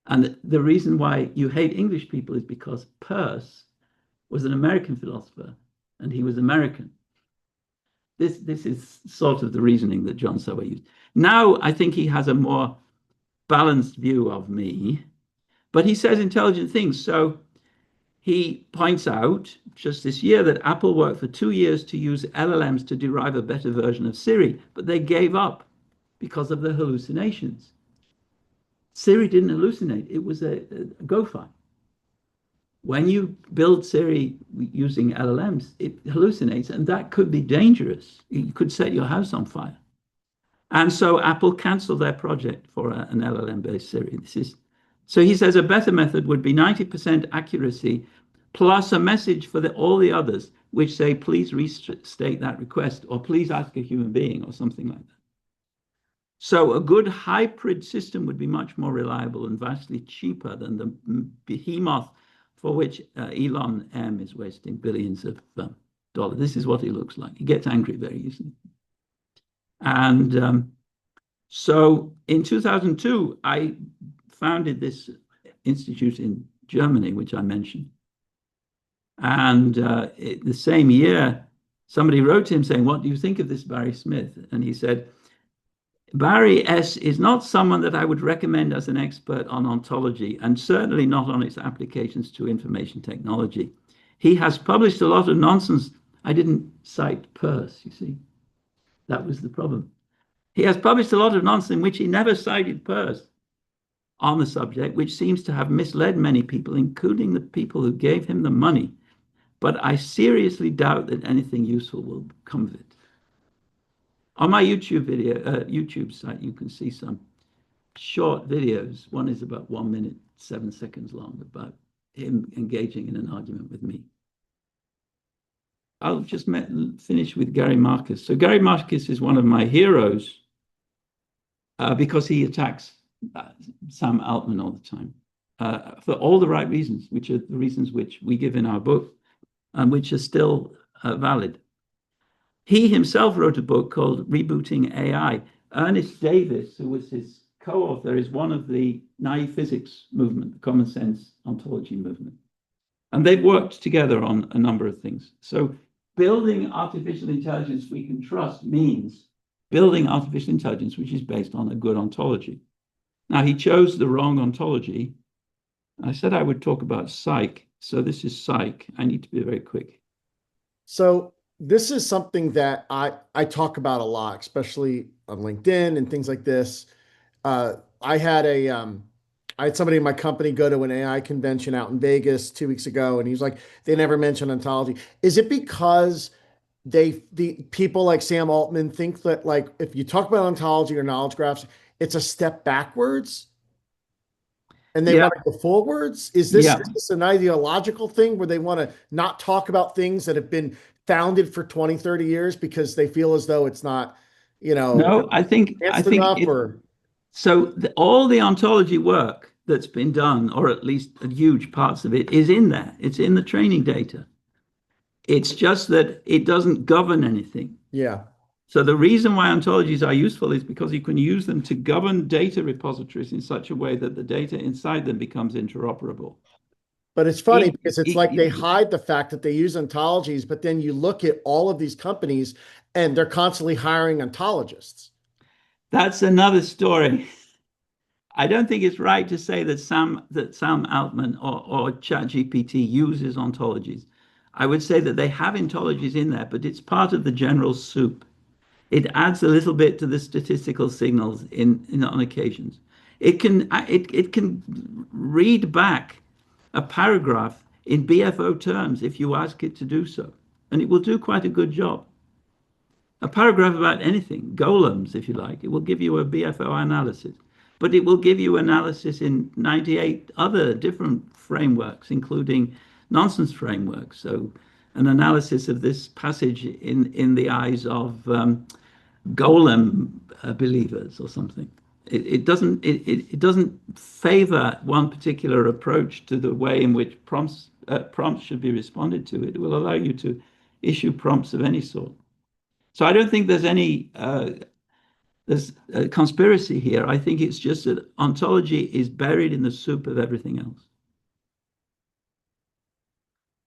And the reason why you hate English people is because Peirce was an American philosopher and he was American. This is sort of the reasoning that John Sower used. Now, I think he has a more balanced view of me, but he says intelligent things. So he points out just this year that Apple worked for 2 years to use LLMs to derive a better version of Siri, but they gave up because of the hallucinations. Siri didn't hallucinate. It was a GoFi. When you build Siri using LLMs, it hallucinates, and that could be dangerous. You could set your house on fire. And so Apple canceled their project for an LLM-based Siri. So he says a better method would be 90% accuracy plus a message for all the others, which say, please restate that request, or please ask a human being, or something like that. So a good hybrid system would be much more reliable and vastly cheaper than the behemoth for which Elon M is wasting billions of dollars. This is what he looks like. He gets angry very easily. And so in 2002, I founded this institute in Germany, which I mentioned. And the same year, somebody wrote to him saying, what do you think of this Barry Smith? And he said, Barry S. is not someone that I would recommend as an expert on ontology, and certainly not on its applications to information technology. He has published a lot of nonsense. I didn't cite Peirce, you see. That was the problem. He has published a lot of nonsense in which he never cited Peirce on the subject, which seems to have misled many people, including the people who gave him the money. But I seriously doubt that anything useful will come of it. On my YouTube site, you can see some short videos. One is about 1 minute, 7 seconds long, about him engaging in an argument with me. I'll just finish with Gary Marcus. So Gary Marcus is one of my heroes because he attacks Sam Altman all the time for all the right reasons, which are the reasons which we give in our book and which are still valid. He himself wrote a book called Rebooting AI. Ernest Davis, who was his co-author, is one of the naive physics movement, the common sense ontology movement. And they've worked together on a number of things. So building artificial intelligence we can trust means building artificial intelligence which is based on a good ontology. Now, he chose the wrong ontology. I said I would talk about Cyc. So this is Cyc. I need to be very quick. So this is something that I talk about a lot, especially on LinkedIn and things like this. I had somebody in my company go to an AI convention out in Vegas 2 weeks ago, and he's like, they never mentioned ontology. Is it because the people like Sam Altman think that, like, if you talk about ontology or knowledge graphs, it's a step backwards and they want to go forwards? Is this an ideological thing where they want to not talk about things that have been founded for 20, 30 years because they feel as though it's not, No, I think so. All the ontology work that's been done, or at least huge parts of it, is in there. It's in the training data. It's just that it doesn't govern anything. Yeah. So the reason why ontologies are useful is because you can use them to govern data repositories in such a way that the data inside them becomes interoperable. But it's funny because it's like they hide the fact that they use ontologies, but then you look at all of these companies and they're constantly hiring ontologists. That's another story. I don't think it's right to say that Sam Altman or ChatGPT uses ontologies. I would say that they have ontologies in there, but it's part of the general soup. It adds a little bit to the statistical signals on occasions. It can read back a paragraph in BFO terms if you ask it to do so, and it will do quite a good job. A paragraph about anything, golems, if you like, it will give you a BFO analysis, but it will give you analysis in 98 other different frameworks, including nonsense frameworks. So an analysis of this passage in the eyes of golem believers or something. It doesn't favor one particular approach to the way in which prompts should be responded to. It will allow you to issue prompts of any sort. So I don't think there's any there's a conspiracy here. I think it's just that ontology is buried in the soup of everything else.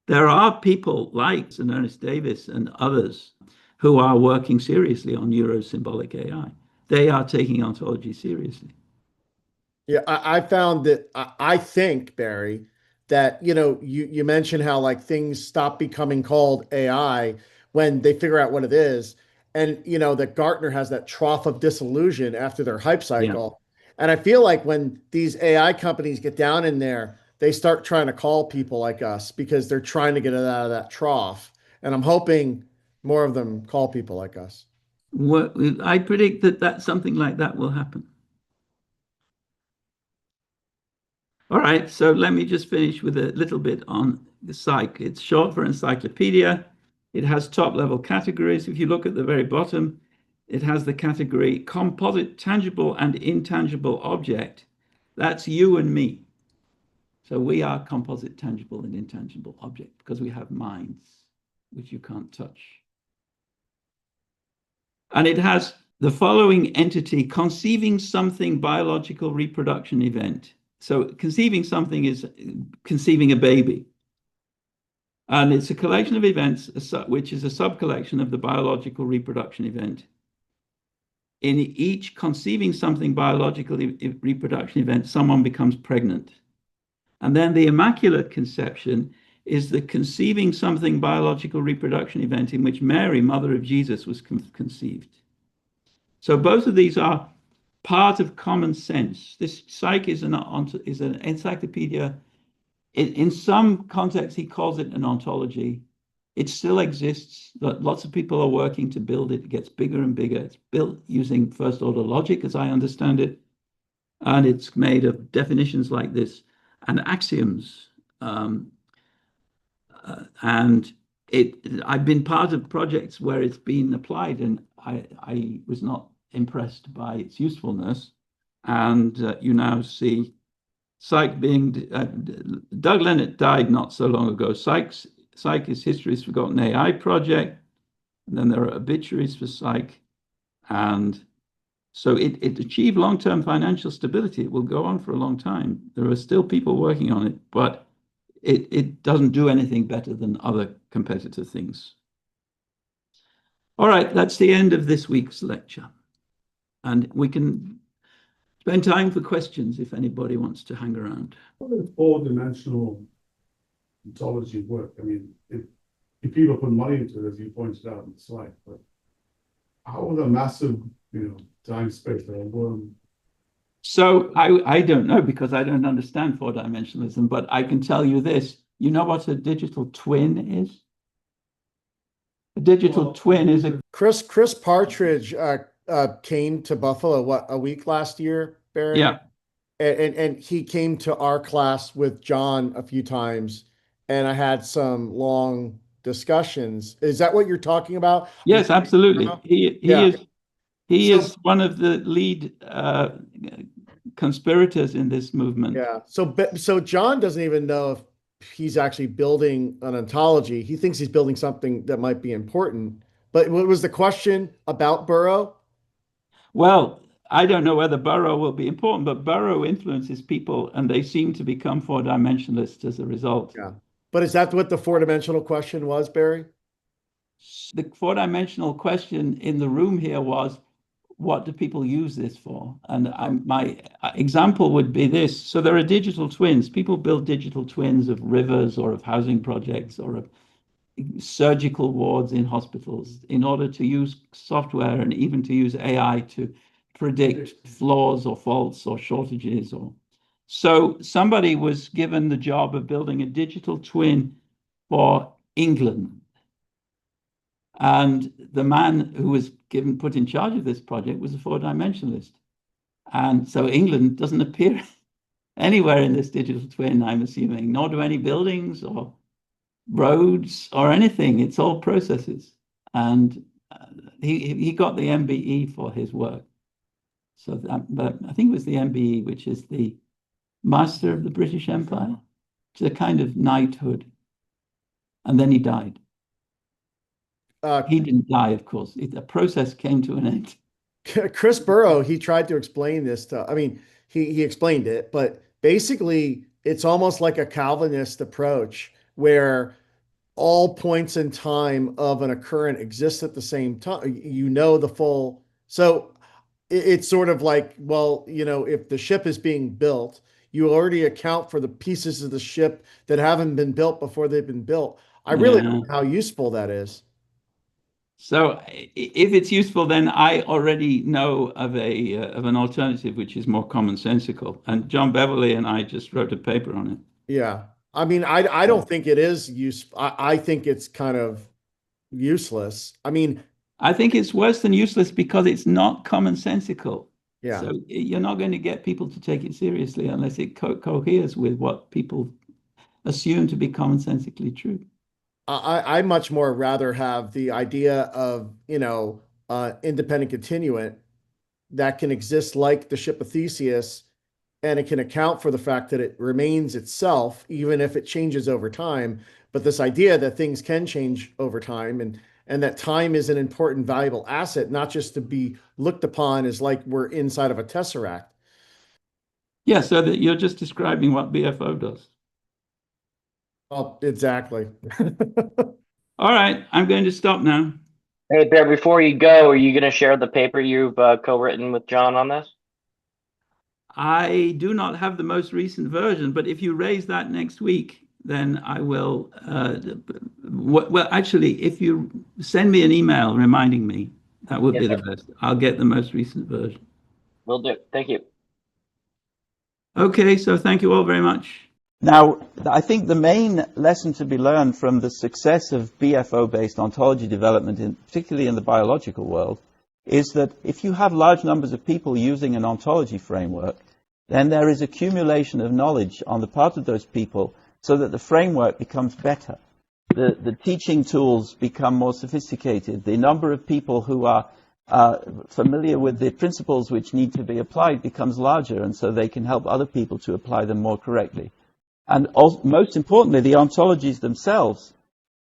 There are people like Sir Ernest Davis and others who are working seriously on neuro-symbolic AI. They are taking ontology seriously. Yeah, I found that I think, Barry, that you mentioned how like things stop becoming called AI when they figure out what it is. And that Gartner has that trough of disillusion after their hype Yeah. cycle. And I feel like when these AI companies get down in there, they start trying to call people like us because they're trying to get it out of that trough. And I'm hoping more of them call people like us. I predict that something like that will happen. All right, so let me just finish with a little bit on the Cyc. It's short for encyclopedia. It has top-level categories. If you look at the very bottom, it has the category composite tangible and intangible object. That's you and me. So we are composite tangible and intangible object because we have minds, which you can't touch. And it has the following entity: conceiving something, biological reproduction event. So conceiving something is conceiving a baby. And it's a collection of events, which is a sub-collection of the biological reproduction event. In each conceiving something biological reproduction event, someone becomes pregnant. And then the immaculate conception is the conceiving something biological reproduction event in which Mary, mother of Jesus, was conceived. So both of these are part of common sense. This Cyc is an encyclopedia. In some contexts, he calls it an ontology. It still exists. Lots of people are working to build it. It gets bigger and bigger. It's built using first-order logic, as I understand it. And it's made of definitions like this and axioms. And I've been part of projects where it's been applied, and I was not impressed by its usefulness. And you now see Cyc being Doug Leonard died not so long ago. Cyc is History's Forgotten AI project, and then there are obituaries for Cyc, and so it achieved long-term financial stability. It will go on for a long time. There are still people working on it, but it doesn't do anything better than other competitor things. All right, that's the end of this week's lecture, and we can spend time for questions if anybody wants to hang around. How does four-dimensional ontology work? I mean, if people put money into it, as you pointed out in the slide, but how are the massive, time space that are going? So I don't know because I don't understand four-dimensionalism, but I can tell you this. You know what a digital twin is? A digital twin is a... Chris Partridge came to Buffalo, a week last year, Barry? Yeah. And he came to our class with John a few times, and I had some long discussions. Is that what you're talking about? Yes, absolutely. He is one of the lead conspirators in this movement. Yeah. So John doesn't even know if he's actually building an ontology. He thinks he's building something that might be important. But what was the question about Burrow? Well, I don't know whether Burrow will be important, but Burrow influences people, and they seem to become four-dimensionalists as a result. Yeah. But is that what the four-dimensional question was, Barry? The four-dimensional question in the room here was, what do people use this for? And my example would be this. So there are digital twins. People build digital twins of rivers or of housing projects or of surgical wards in hospitals in order to use software and even to use AI to predict flaws or faults or shortages. So somebody was given the job of building a digital twin for England. And the man who was put in charge of this project was a four-dimensionalist. And so England doesn't appear anywhere in this digital twin, I'm assuming, nor do any buildings or roads or anything. It's all processes. And he got the MBE for his work. So but I think it was the MBE, which is the Master of the British Empire, which is a kind of knighthood. And then he died. He didn't die, of course. The process came to an end. Chris Burrow, he tried to explain this to, I mean, he explained it, but basically it's almost like a Calvinist approach where all points in time of an occurrent exist at the same time. You know, the full, so it's sort of like, well, if the ship is being built, you already account for the pieces of the ship that haven't been built before they've been built. I really don't know how useful that is. So if it's useful, then I already know of an alternative which is more commonsensical. And John Beverly and I just wrote a paper on it. Yeah. I mean, I don't think it is useful. I think it's kind of useless. I mean, I think it's worse than useless because it's not commonsensical. yeah. So you're not going to get people to take it seriously unless it coheres with what people assume to be commonsensically true. I much more rather have the idea of, independent continuant that can exist like the ship of Theseus, and it can account for the fact that it remains itself, even if it changes over time. But this idea that things can change over time and that time is an important, valuable asset, not just to be looked upon as like we're inside of a tesseract. Yeah, so that you're just describing what BFO does. Oh, exactly. All right, I'm going to stop now. Hey, Bear, before you go, are you going to share the paper you've co-written with John on this? I do not have the most recent version, but if you raise that next week, then I will. Well, actually, if you send me an email reminding me, that would be the best. I'll get the most recent version. Will do. Thank you. Okay, so thank you all very much. Now, I think the main lesson to be learned from the success of BFO-based ontology development, particularly in the biological world, is that if you have large numbers of people using an ontology framework, then there is accumulation of knowledge on the part of those people so that the framework becomes better. The teaching tools become more sophisticated. The number of people who are familiar with the principles which need to be applied becomes larger, and so they can help other people to apply them more correctly. And also, most importantly, the ontologies themselves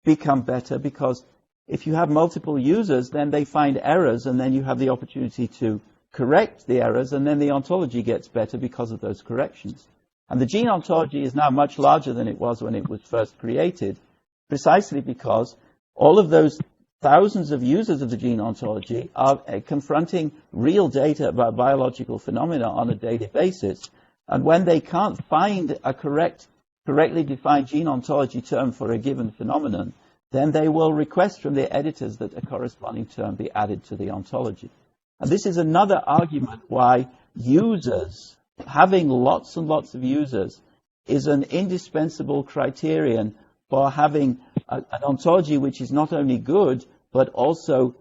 become better because if you have multiple users, then they find errors, and then you have the opportunity to correct the errors, and then the ontology gets better because of those corrections. And the gene ontology is now much larger than it was when it was first created, precisely because all of those thousands of users of the gene ontology are confronting real data about biological phenomena on a daily basis. And when they can't find a correctly defined gene ontology term for a given phenomenon, then they will request from their editors that a corresponding term be added to the ontology. And this is another argument why users, having lots and lots of users, is an indispensable criterion for having an ontology which is not only good, but also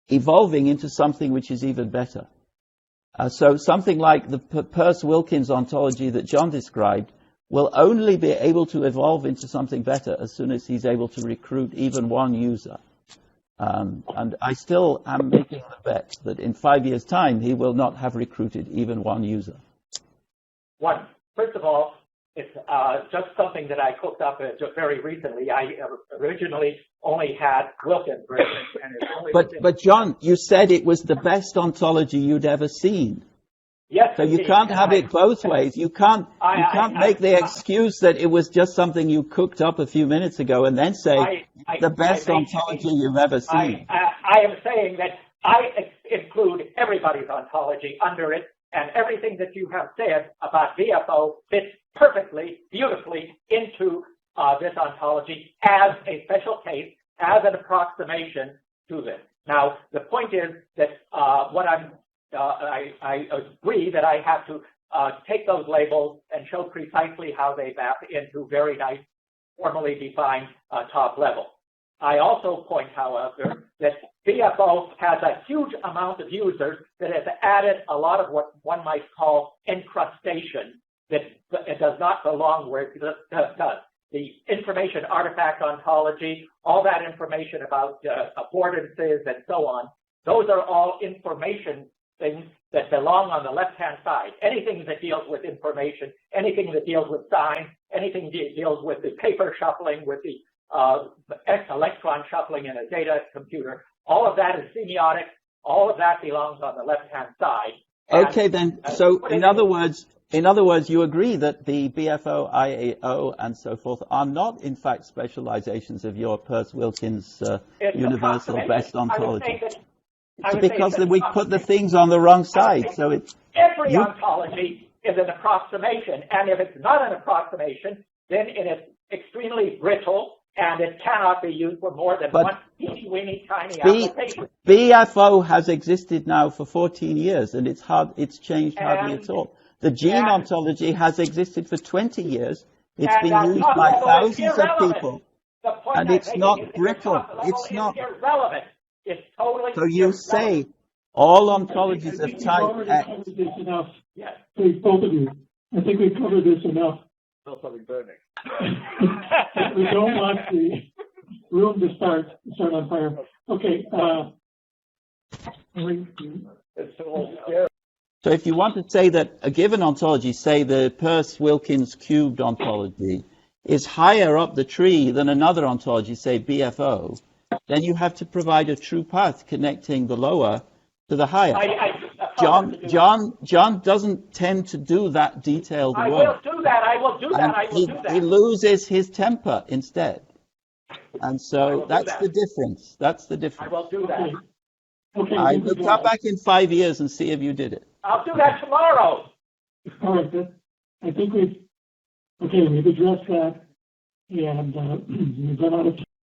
evolving into something which is even better. So something like the Peirce-Wilkins ontology that John described will only be able to evolve into something better as soon as he's able to recruit even one user. And I still am making the bet that in 5 years' time, he will not have recruited even one user. First of all, it's just something that I cooked up just very recently. I originally only had Wilkins version, and it's only. But John, you said it was the best ontology you'd ever seen. Yes. So you can't have it both ways. You can't make the excuse that it was just something you cooked up a few minutes ago and then say the best ontology you've ever seen. I am saying that I include everybody's ontology under it, and everything that you have said about VFO fits perfectly, beautifully into this ontology as a special case, as an approximation to this. Now, the point is that I agree that I have to take those labels and show precisely how they map into very nice, formally defined top level. I also point, however, that BFO has a huge amount of users that has added a lot of what one might call encrustation that it does not belong where it does. the information artifact ontology, all that information about affordances and so on, those are all information things that belong on the left-hand side. Anything that deals with information, anything that deals with sign, anything that deals with the paper shuffling, with the electron shuffling in a data computer, all of that is semiotic. All of that belongs on the left-hand side. And, okay, then. So, in other words, you agree that the BFO, IAO, and so forth are not, in fact, specializations of your Peirce-Wilkins universal best ontology. Because we put the things on the wrong side. So it's every ontology is an approximation, and if it's not an approximation, then it is extremely brittle, and it cannot be used for more than one teeny-weeny tiny application. BFO has existed now for 14 years, and it's changed hardly at all. The gene ontology has existed for 20 years. It's been used by thousands of people, and it's not brittle. It's not irrelevant. It's totally so you say all ontologies of type X. Yes. Please, both of you. I think we've covered this enough. Still something burning. We don't want the room to start on fire. Okay. It's so scary. So if you want to say that a given ontology, say the Peirce-Wilkins cubed ontology, is higher up the tree than another ontology, say BFO, then you have to provide a true path connecting the lower to the higher. John doesn't tend to do that detailed work. I will do that. He loses his temper instead. And so that's the difference. That's the difference. I will do that. Okay. I will come back in 5 years and see if you did it. I'll do that tomorrow. All right. I think we've addressed that, and we've run out of time.